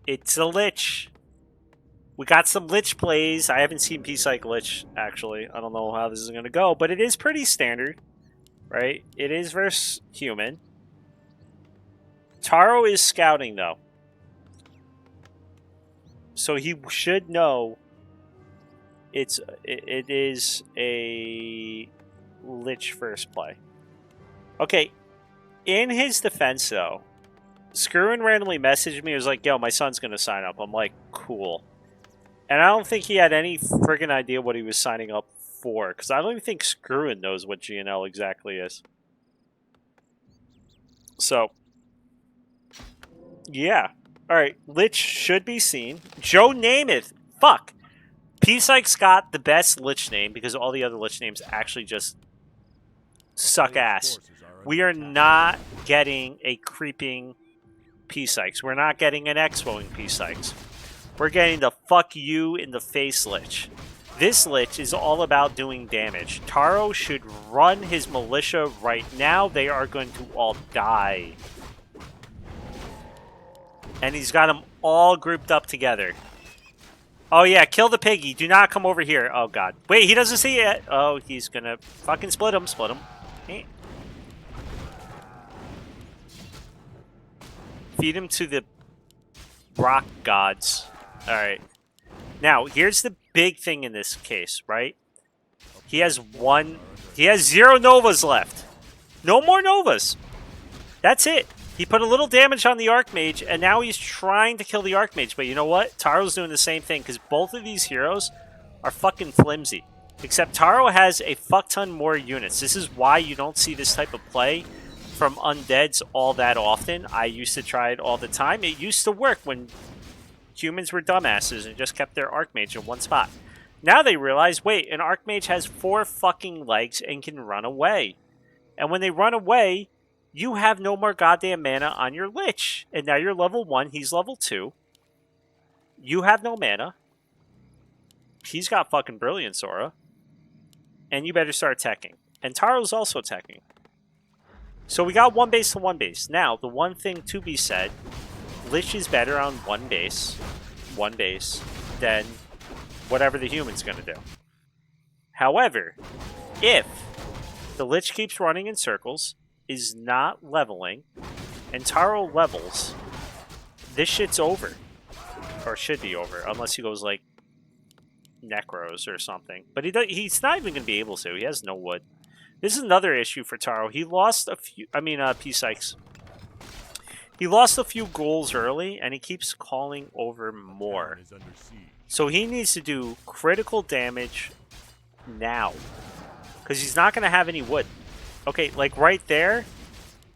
It's a Lich. We got some Lich plays. I haven't seen Psike Lich, actually. I don't know how this is going to go, but it is pretty standard, right? It is versus human. Taro is scouting, though. So he should know it is a Lich first play. Okay, in his defense, though, Screwin randomly messaged me. He was like, yo, my son's going to sign up. I'm like, cool. And I don't think he had any friggin' idea what he was signing up for. Because I don't even think Screwin knows what GNL exactly is. So, yeah. Alright, Lich should be seen. Joe Namath. Fuck. Psike's got the best Lich name because all the other Lich names actually just suck ass. We are not getting a creeping Psikes. We're not getting an expoing Psikes. We're getting the fuck you in the face Lich. This Lich is all about doing damage. Taro should run his militia right now. They are going to all die. And he's got them all grouped up together. Oh yeah, kill the piggy. Do not come over here. Oh god. Wait, he doesn't see it. Oh, he's gonna fucking split him. Split him. Eh. Feed him to the rock gods. Alright. Now, here's the big thing in this case, right? He has 0 Novas left. No more Novas. That's it. He put a little damage on the Archmage, and now he's trying to kill the Archmage. But you know what? Taro's doing the same thing, because both of these heroes are fucking flimsy. Except Taro has a fuck ton more units. This is why you don't see this type of play from undeads all that often. I used to try it all the time. It used to work when humans were dumbasses and just kept their Archmage in one spot. Now they realize, wait, an Archmage has 4 fucking legs and can run away. And when they run away, you have no more goddamn mana on your Lich. And now you're level 1, he's level 2. You have no mana. He's got fucking Brilliance Aura. And you better start teching. And Taro's also teching. So we got 1 base to 1 base. Now, the one thing to be said, Lich is better on 1 base, than whatever the human's going to do. However, if the Lich keeps running in circles, is not leveling, and Taro levels, this shit's over. Or should be over, unless he goes like Necros or something. But he's not even going to be able to. He has no wood. This is another issue for Taro. He lost a few, Psykes. He lost a few goals early, and he keeps calling over more. So he needs to do critical damage now. Because he's not going to have any wood. Okay, like right there,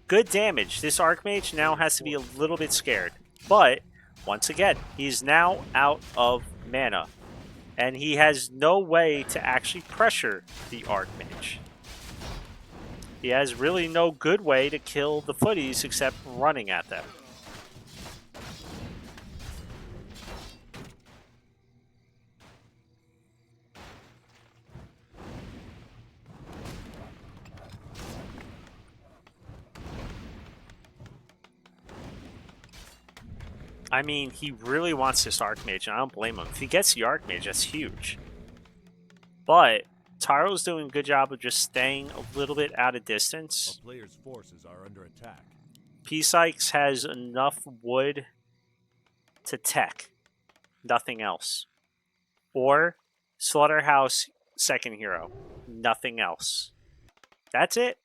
good damage. This Archmage now has to be a little bit scared. But, once again, he's now out of mana. And he has no way to actually pressure the Archmage. He has really no good way to kill the footies except running at them. I mean, he really wants this Archmage, and I don't blame him. If he gets the Archmage, that's huge. But Taro's doing a good job of just staying a little bit out of distance. A player's forces are under attack. Psykes has enough wood to tech. Nothing else. Or Slaughterhouse second hero. Nothing else. That's it.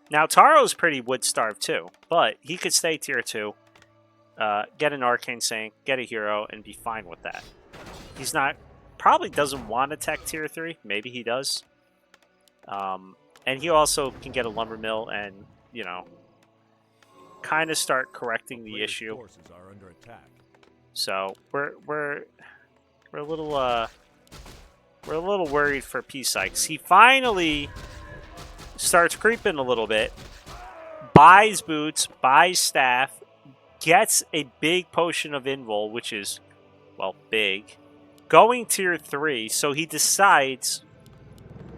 Now, Taro's pretty wood-starved too, but he could stay tier 2, get an Arcane Saint, get a hero, and be fine with that. He's not... Probably doesn't want to tech tier 3. Maybe he does. And he also can get a lumber mill and, you know, kind of start correcting the issue. So we're a little worried for Psykes. He finally starts creeping a little bit, buys boots, buys staff, gets a big potion of invul, which is, well, big. going tier 3, so he decides,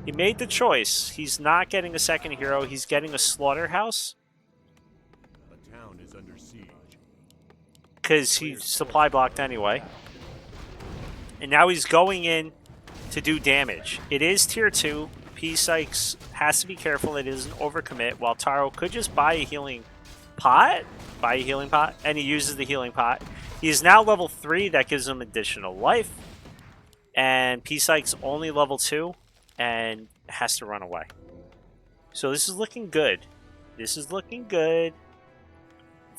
he made the choice. He's not getting a second hero, he's getting a slaughterhouse. The town is under siege. Because he's supply blocked anyway. And now he's going in to do damage. It is tier 2. Psike has to be careful it doesn't overcommit, while Taro could just buy a healing pot. And he uses the healing pot. He is now level 3, that gives him additional life. And Psike's only level 2 and has to run away. So this is looking good. This is looking good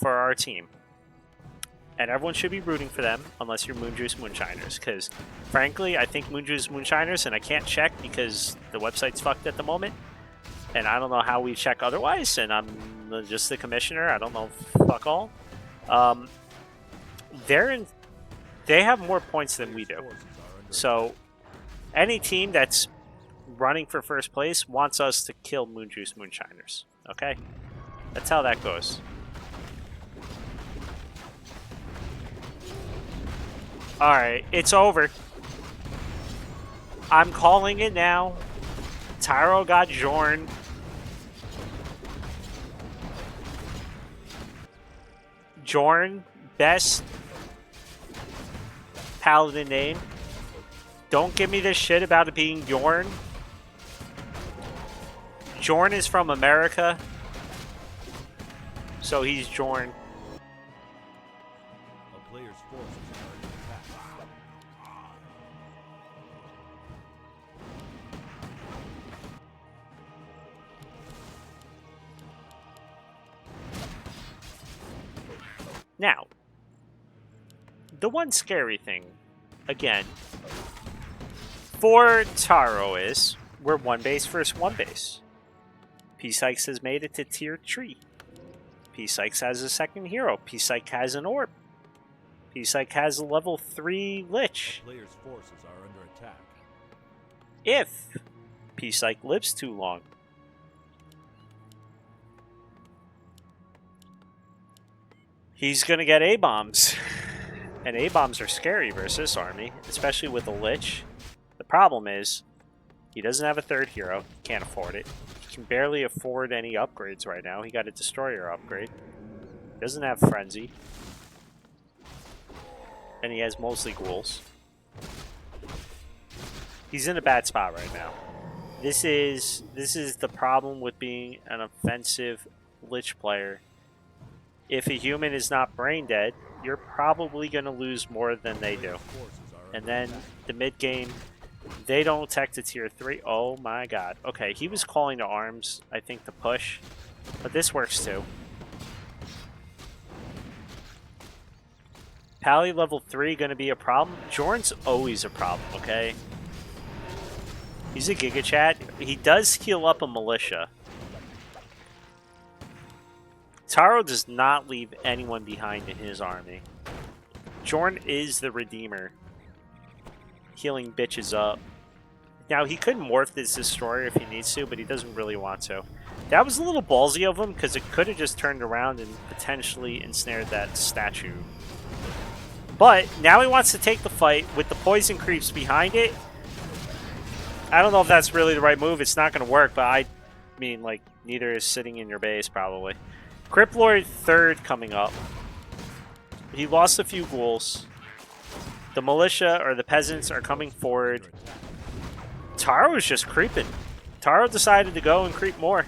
for our team. And everyone should be rooting for them, unless you're Moonjuice Moonshiners. Because, frankly, I think Moonjuice Moonshiners, and I can't check because the website's fucked at the moment. And I don't know how we check otherwise, and I'm just the commissioner. I don't know fuck all. They have more points than we do. So, any team that's running for first place wants us to kill Moonjuice Moonshiners. Okay? That's how that goes. Alright, it's over. I'm calling it now. Taro got Jorn. Jorn, best paladin name. Don't give me this shit about it being Jorn. Jorn is from America. So he's Jorn. A player's forces are under attack. Now, the one scary thing, again, for Taro is we're one base versus one base. Psike has made it to tier 3. Psike has a second hero. Psike has an orb. Psike has a level 3 lich. A player's forces are under attack. If Psike lives too long. He's going to get A-bombs. And A-bombs are scary versus this army, especially with a lich. The problem is, he doesn't have a third hero. Can't afford it. He can barely afford any upgrades right now. He got a Destroyer upgrade. Doesn't have Frenzy. And he has mostly ghouls. He's in a bad spot right now. This is the problem with being an offensive lich player. If a human is not brain dead, you're probably going to lose more than they do. And then the mid game, they don't tech to tier 3. Oh my god. Okay, he was calling to arms, I think, to push. But this works too. Pally level 3 going to be a problem? Jorn's always a problem, okay? He's a Giga Chat. He does heal up a militia. Taro does not leave anyone behind in his army. Jorn is the Redeemer. Healing bitches up. Now, he could morph this Destroyer if he needs to, but he doesn't really want to. That was a little ballsy of him, because it could have just turned around and potentially ensnared that statue. But, now he wants to take the fight with the poison creeps behind it. I don't know if that's really the right move. It's not going to work, but I mean, like, neither is sitting in your base, probably. Crypt Lord 3rd coming up. He lost a few ghouls. The militia, or the peasants, are coming forward. Taro is just creeping. Taro decided to go and creep more.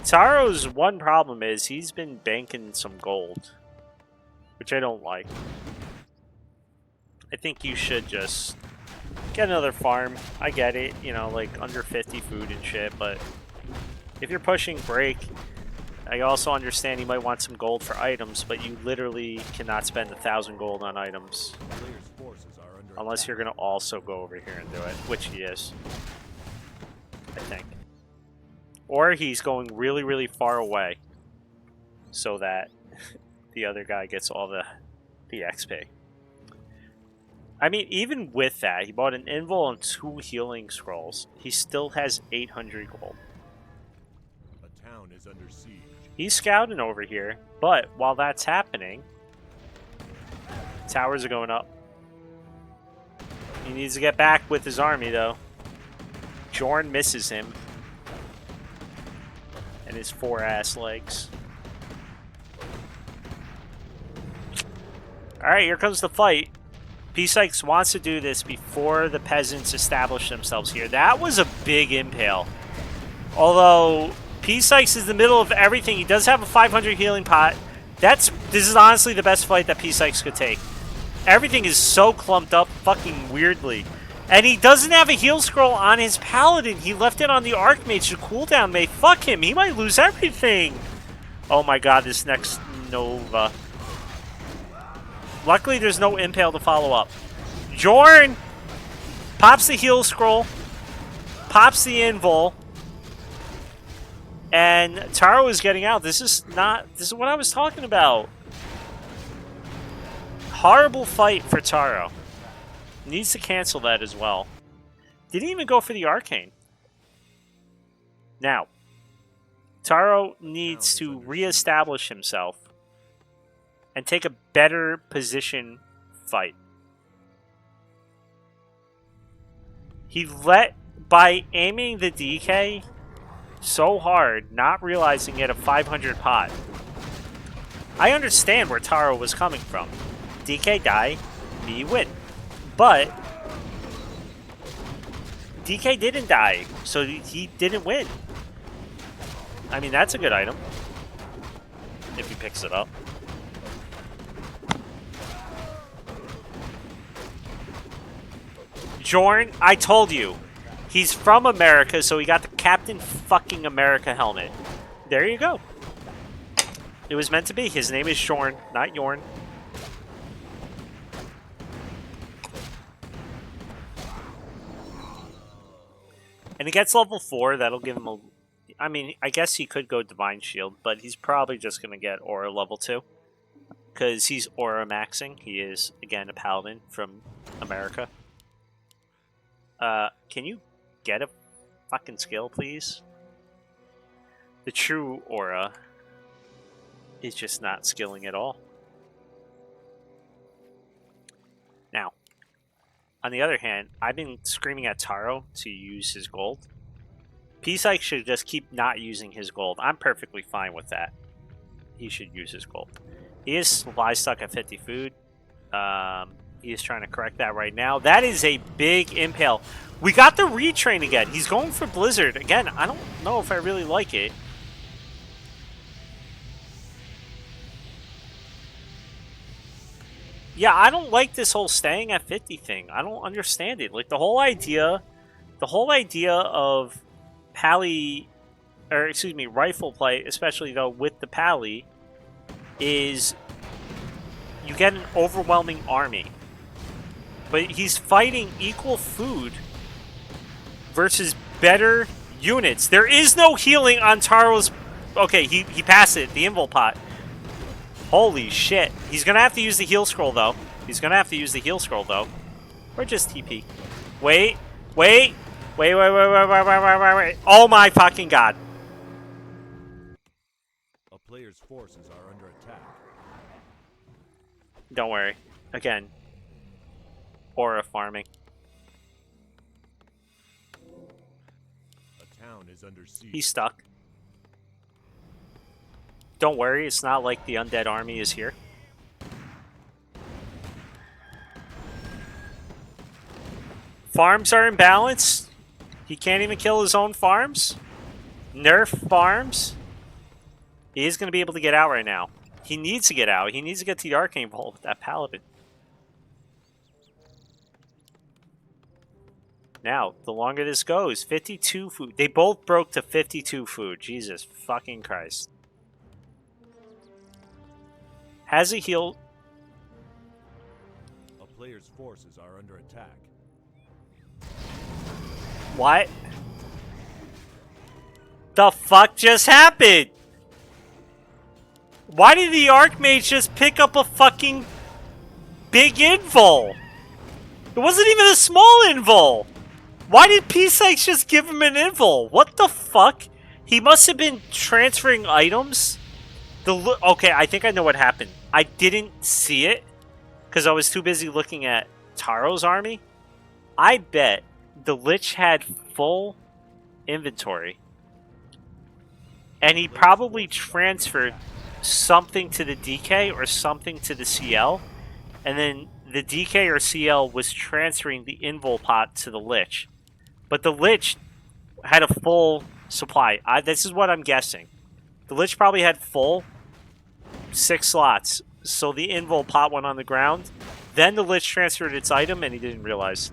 Taro's one problem is he's been banking some gold, which I don't like. I think you should just get another farm. I get it, you know, like under 50 food and shit, but if you're pushing break, I also understand you might want some gold for items, but you literally cannot spend 1,000 gold on items. Unless you're going to also go over here and do it, which he is, I think. Or he's going really, really far away so that the other guy gets all the XP. I mean, even with that, he bought an invul and 2 healing scrolls. He still has 800 gold. A town is under siege. He's scouting over here, but while that's happening, Towers are going up. He needs to get back with his army, though. Jorn misses him. And his 4-ass legs. Alright, here comes the fight. Psike wants to do this before the peasants establish themselves here. That was a big impale. Although Psike is in the middle of everything. He does have a 500 healing pot. This is honestly the best fight that Psike could take. Everything is so clumped up fucking weirdly. And he doesn't have a heal scroll on his paladin. He left it on the Archmage to cooldown mate. Fuck him. He might lose everything. Oh my god, this next Nova. Luckily, there's no impale to follow up. Jorn pops the heal scroll. Pops the invul. And Taro is getting out. This is what I was talking about. Horrible fight for Taro. Needs to cancel that as well. Didn't even go for the arcane. Now, Taro needs to reestablish himself and take a better position fight. He by aiming the DK so hard, not realizing he had a 500 pot. I understand where Taro was coming from. DK die, me win. But DK didn't die, so he didn't win. I mean, that's a good item. If he picks it up. Jorn, I told you. He's from America, so he got the Captain fucking America helmet. There you go. It was meant to be. His name is Jorn, not Yorn. And he gets level 4. That'll give him a... I mean, I guess he could go Divine Shield, but he's probably just going to get Aura level 2. Because he's Aura maxing. He is, again, a Paladin from America. Can you get a fucking skill, please? The true Aura is just not skilling at all. Now, on the other hand, I've been screaming at Taro to use his gold. Psike should just keep not using his gold. I'm perfectly fine with that. He should use his gold. He is supply stuck at 50 food. He is trying to correct that right now. That is a big impale. We got the retrain again. He's going for Blizzard. Again, I don't know if I really like it. Yeah, I don't like this whole staying at 50 thing. I don't understand it. Like the whole idea of pally, or excuse me, rifle play, especially though with the pally, is you get an overwhelming army. But he's fighting equal food versus better units. There is no healing on Taro's... Okay, he passed it, the invul pot. Holy shit. He's going to have to use the heal scroll, though. Or just TP. Wait. Oh my fucking god. A player's forces are under attack. Don't worry. Again. Aura farming. A town is under siege. He's stuck. Don't worry, it's not like the undead army is here. Farms are imbalanced. He can't even kill his own farms. Nerf farms. He is going to be able to get out right now. He needs to get out. He needs to get to the Arcane Vault with that Paladin. Now, the longer this goes, 52 food. They both broke to 52 food. Jesus fucking Christ. Has a heal. A player's forces are under attack. What? The fuck just happened? Why did the Archmage just pick up a fucking big invul? It wasn't even a small invul. Why did Psike just give him an invul? What the fuck? He must have been transferring items. Okay, I think I know what happened. I didn't see it. because I was too busy looking at Taro's army. I bet the Lich had full inventory. And he probably transferred something to the DK or something to the CL. And then the DK or CL was transferring the invul pot to the Lich. But the Lich had a full supply. This is what I'm guessing. The Lich probably had full 6 slots. So the invul pot went on the ground. Then the Lich transferred its item and he didn't realize.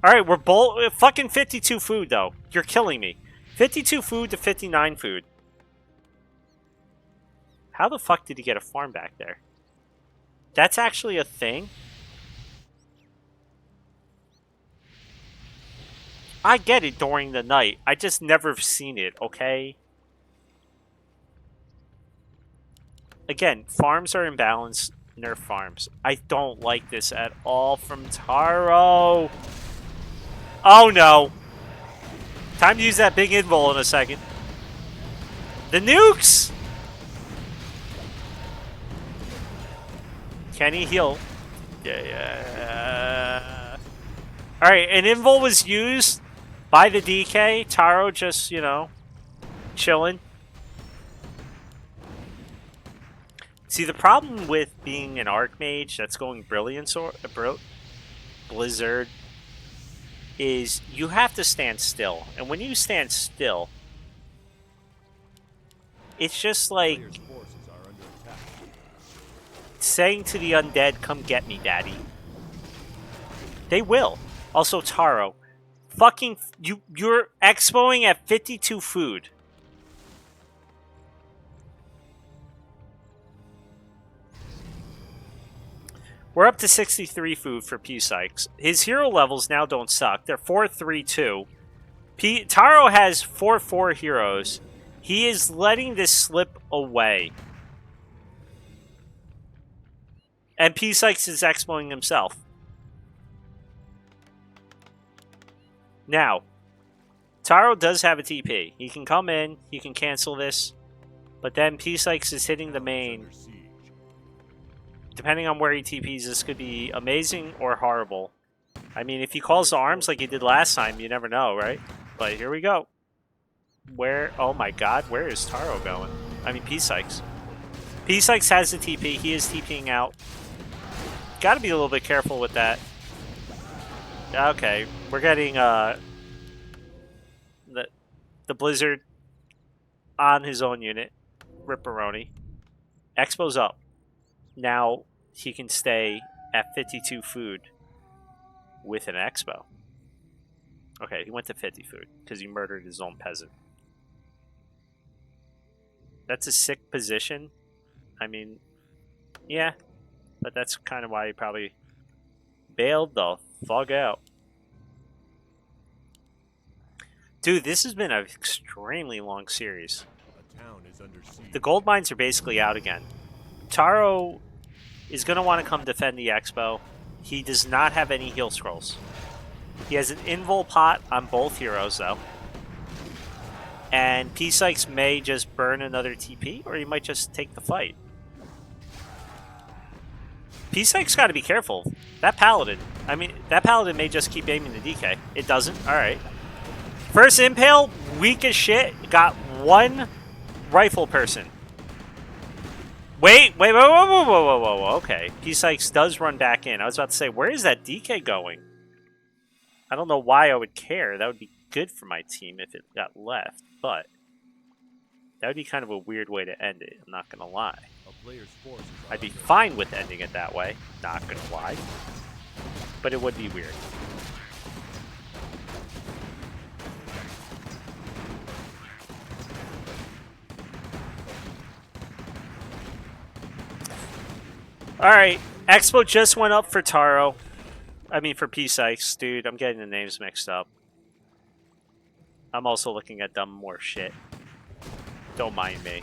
Alright, we're both fucking 52 food though. You're killing me. 52 food to 59 food. How the fuck did he get a farm back there? That's actually a thing? I get it during the night. I just never seen it, okay? Again, farms are imbalanced. Nerf farms. I don't like this at all from Taro. Oh no. Time to use that big invul in a second. The nukes! Can he heal? Yeah. Alright, an invul was used by the DK. Taro just, you know, chilling. See, the problem with being an Archmage that's going Brilliance or Blizzard is you have to stand still. And when you stand still, it's just like saying to the undead, come get me, daddy. They will. Also, Taro, fucking, you're expoing at 52 food. We're up to 63 food for Psike. His hero levels now don't suck. They're 4-3-2. Taro has 4-4 heroes. He is letting this slip away. And Psike is expoing himself. Now, Taro does have a TP. He can come in, he can cancel this, but then Psike is hitting the main. Depending on where he TPs, this could be amazing or horrible. I mean, if he calls the arms like he did last time, you never know, right? But here we go. Where? Oh my god, where is Taro going? I mean, Psike. Psike has the TP. He is TPing out. Gotta be a little bit careful with that. Okay, we're getting the Blizzard on his own unit. Ripperoni. Expo's up. Now he can stay at 52 food with an expo. Okay, he went to 50 food because he murdered his own peasant. That's a sick position. I mean, yeah, but that's kind of why he probably bailed the fuck out. Dude, this has been an extremely long series. The gold mines are basically out again. Taro is going to want to come defend the expo. He does not have any heal scrolls. He has an invul pot on both heroes, though. And Psike may just burn another TP, or he might just take the fight. Psike's got to be careful. That Paladin, that Paladin may just keep aiming the DK. It doesn't. Alright. First impale, weak as shit. Got one rifle person. Wait, whoa, okay. Psike does run back in. I was about to say, where is that DK going? I don't know why I would care. That would be good for my team if it got left, but that would be kind of a weird way to end it, I'm not going to lie. I'd be fine with ending it that way, not going to lie, but it would be weird. Alright, Expo just went up for Taro. I mean for Psike, dude, I'm getting the names mixed up. I'm also looking at dumb more shit. Don't mind me.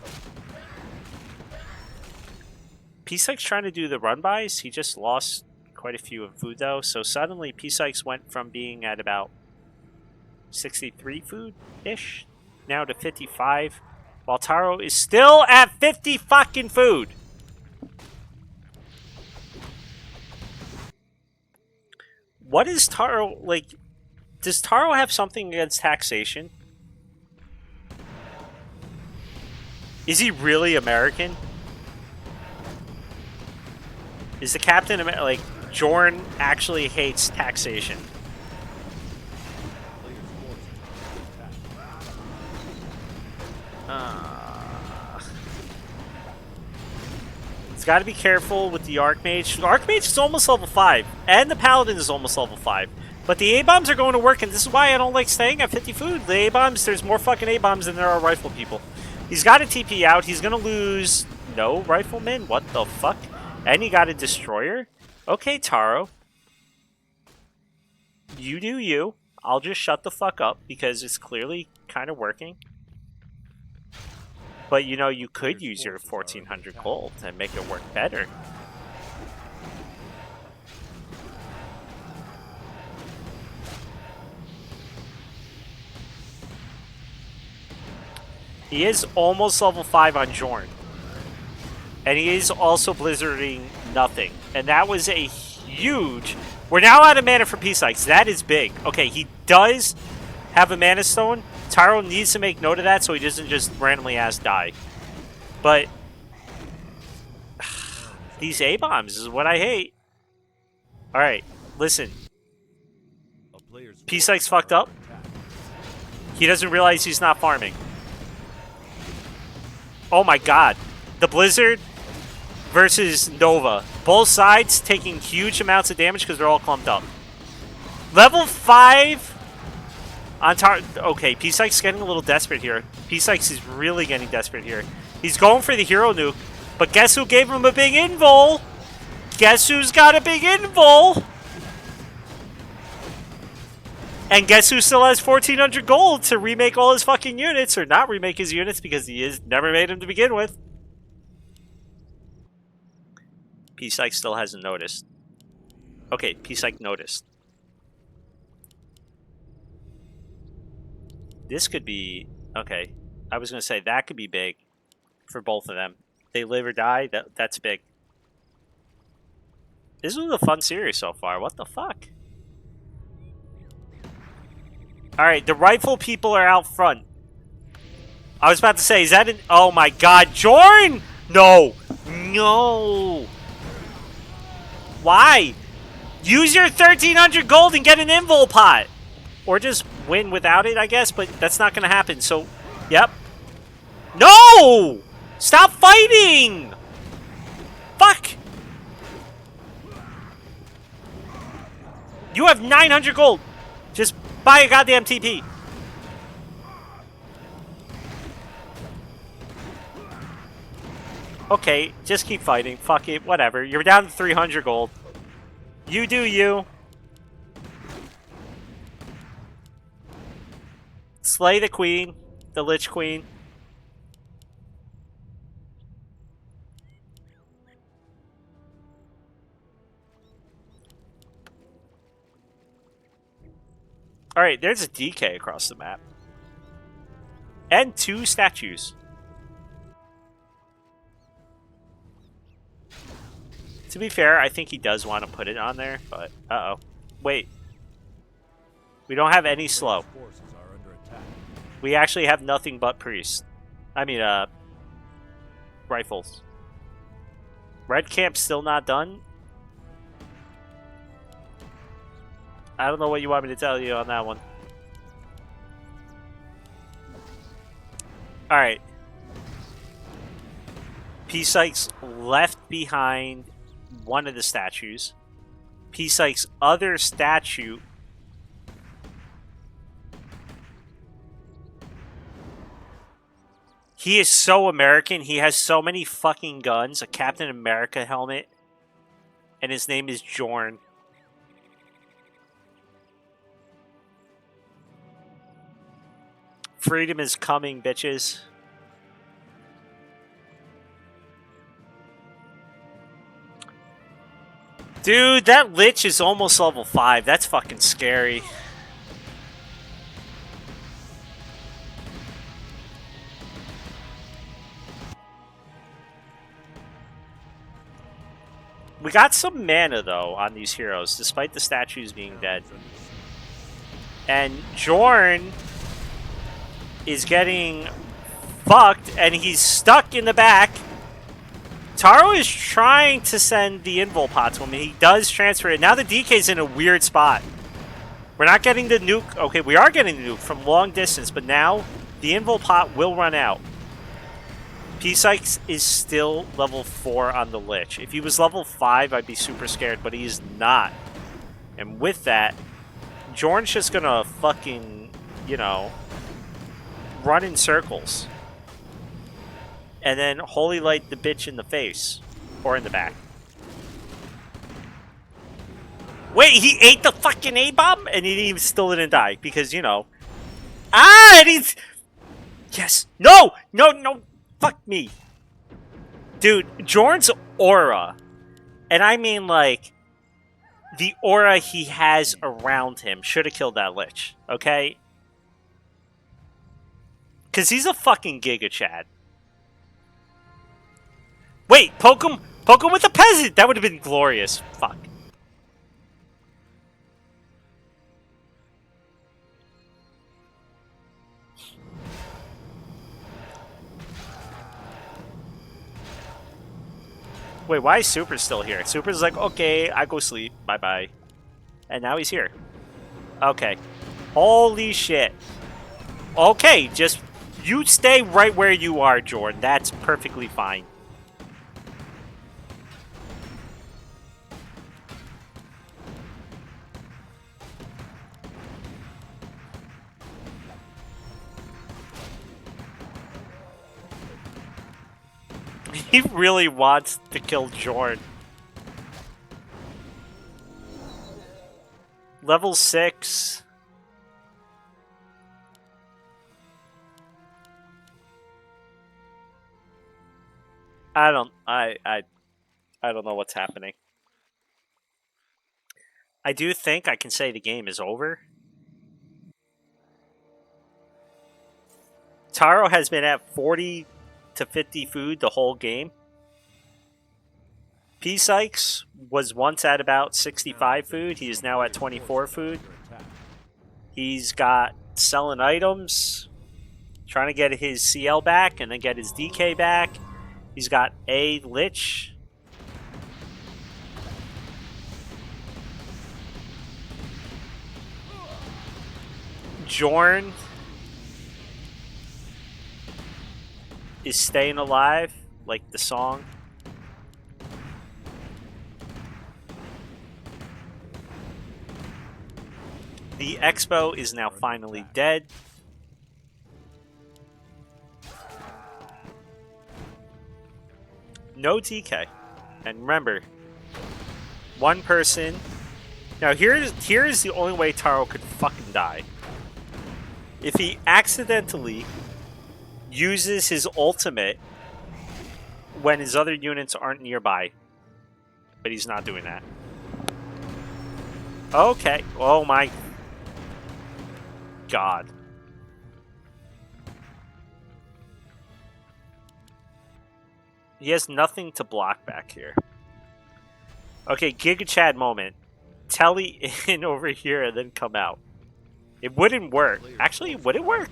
Psike's trying to do the run-bys. He just lost quite a few in food though, so suddenly Psike went from being at about 63 food-ish, now to 55, while Taro is still at 50 fucking food! What is Taro like? Does Taro have something against taxation? Is he really American? Is the Captain America like Jorn actually hates taxation? It's got to be careful with the Archmage. Archmage is almost level 5, and the Paladin is almost level 5. But the A-bombs are going to work, and this is why I don't like staying at 50 food. The A-bombs, there's more fucking A-bombs than there are rifle people. He's got a TP out. He's going to lose no riflemen. What the fuck? And he got a destroyer? Okay, Taro. You do you. I'll just shut the fuck up because it's clearly kind of working. But, you know, you could use your 1,400 gold and make it work better. He is almost level 5 on Jorn. And he is also blizzarding nothing. And that was a huge... We're now out of mana for Psike. That is big. Okay, he does have a mana stone. Taro needs to make note of that so he doesn't just randomly ass die. But these A-bombs is what I hate. Alright, listen. Psike's fucked up. He doesn't realize he's not farming. Oh my god. The Blizzard versus Nova. Both sides taking huge amounts of damage because they're all clumped up. Level 5 on Taro. Okay, Psike's getting a little desperate here. Psike's is really getting desperate here. He's going for the hero nuke. But guess who gave him a big invul? Guess who's got a big invul? And guess who still has 1,400 gold to remake all his fucking units, or not remake his units because he never made them to begin with. Psike still hasn't noticed. Okay, Psike noticed. This could be... Okay, I was going to say that could be big for both of them. They live or die, that's big. This was a fun series so far. What the fuck? Alright, the rifle people are out front. I was about to say, is that an... Oh my god, Jorn! No! No! Why? Use your 1,300 gold and get an invul pot! Or just win without it, I guess, but that's not gonna happen, so... Yep. No! Stop fighting! Fuck! You have 900 gold! Just buy a goddamn TP. Okay, just keep fighting. Fuck it, whatever. You're down to 300 gold. You do you. Slay the queen. The Lich Queen. Alright, there's a DK across the map. And 2 statues. To be fair, I think he does want to put it on there, but... Uh-oh. Wait. We don't have any slow. We actually have nothing but priests. I mean, rifles. Red camp's still not done? I don't know what you want me to tell you on that one. Alright. Psike's left behind one of the statues. Psike's other statue... He is so American. He has so many fucking guns. A Captain America helmet. And his name is Jorn. Freedom is coming, bitches. Dude, that Lich is almost level 5. That's fucking scary. We got some mana, though, on these heroes, despite the statues being dead. And Jorn is getting fucked, and he's stuck in the back. Taro is trying to send the invul pot to him. He does transfer it. Now the DK's in a weird spot. We're not getting the nuke. Okay, we are getting the nuke from long distance, but now the invul pot will run out. Psike is still level 4 on the Lich. If he was level 5, I'd be super scared, but he's not. And with that, Jorn's just gonna fucking, you know, run in circles. And then Holy Light the bitch in the face. Or in the back. Wait, he ate the fucking A-bomb? And he still didn't die. Because, you know. Ah, and he's... Yes. No! No, no. Fuck me. Dude, Jorn's aura. And I mean, like... The aura he has around him should have killed that Lich. Okay? Because he's a fucking Giga Chad. Wait, poke him with a peasant! That would have been glorious. Fuck. Wait, why is Super still here? Super's like, okay, I go sleep. Bye-bye. And now he's here. Okay. Holy shit. Okay, just... You stay right where you are, Jordan. That's perfectly fine. He really wants to kill Jorn. Level 6. I don't know what's happening. I do think I can say the game is over. Taro has been at 40 to 50 food the whole game. Psike was once at about 65 food. He is now at 24 food. He's got selling items, trying to get his CL back and then get his DK back. He's got a Lich. Jorn is staying alive, like the song. The Expo is now finally dead. No TK. And remember, one person... Now here's the only way Taro could fucking die. If he accidentally uses his ultimate when his other units aren't nearby. But he's not doing that. Okay. Oh my god. He has nothing to block back here. Okay, Giga Chad moment. Telly in over here and then come out. It wouldn't work. Actually, would it work?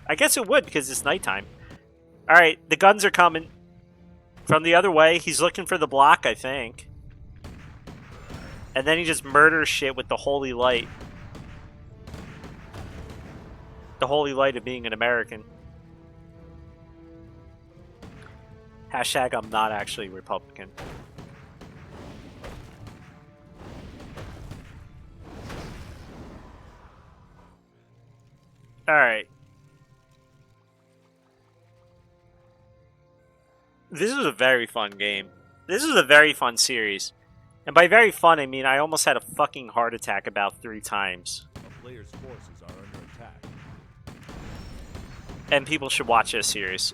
I guess it would because it's nighttime. Alright, the guns are coming. From the other way. He's looking for the block, I think. And then he just murders shit with the holy light. The holy light of being an American. Hashtag I'm not actually Republican. Alright. This was a very fun game. This was a very fun series. And by very fun, I mean I almost had a fucking heart attack about 3 times. A player's forces are under attack. And people should watch this series.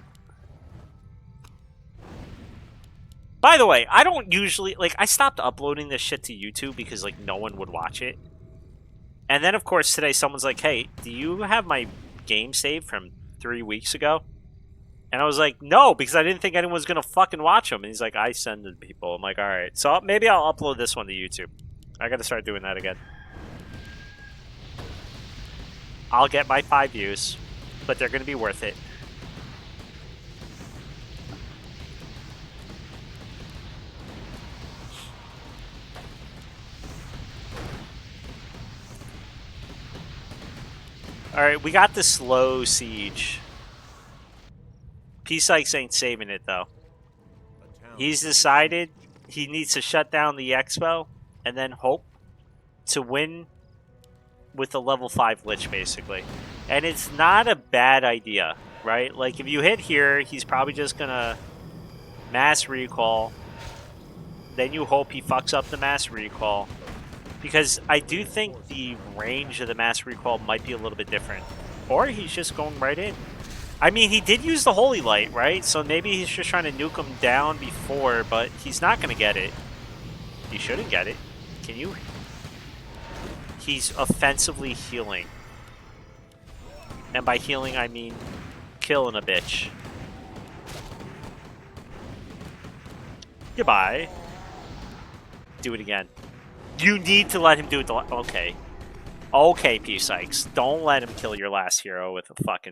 By the way, I don't usually... Like, I stopped uploading this shit to YouTube because, like, no one would watch it. And then, of course, today someone's like, hey, do you have my game saved from 3 weeks ago? And I was like, no, because I didn't think anyone was going to fucking watch them. And he's like, I send it to people. I'm like, all right. So maybe I'll upload this one to YouTube. I got to start doing that again. I'll get my 5 views, but they're going to be worth it. Alright, we got the slow siege. Psike ain't saving it, though. He's decided he needs to shut down the expo and then hope to win with a level 5 Lich, basically. And it's not a bad idea, right? Like, if you hit here, he's probably just gonna mass recall. Then you hope he fucks up the mass recall. Because I do think the range of the mass recall might be a little bit different. Or he's just going right in. I mean, he did use the Holy Light, right? So maybe he's just trying to nuke him down before, but he's not going to get it. He shouldn't get it. Can you? He's offensively healing. And by healing, I mean killing a bitch. Goodbye. Do it again. You need to let him do it. Okay. Okay, Psike. Don't let him kill your last hero with a fucking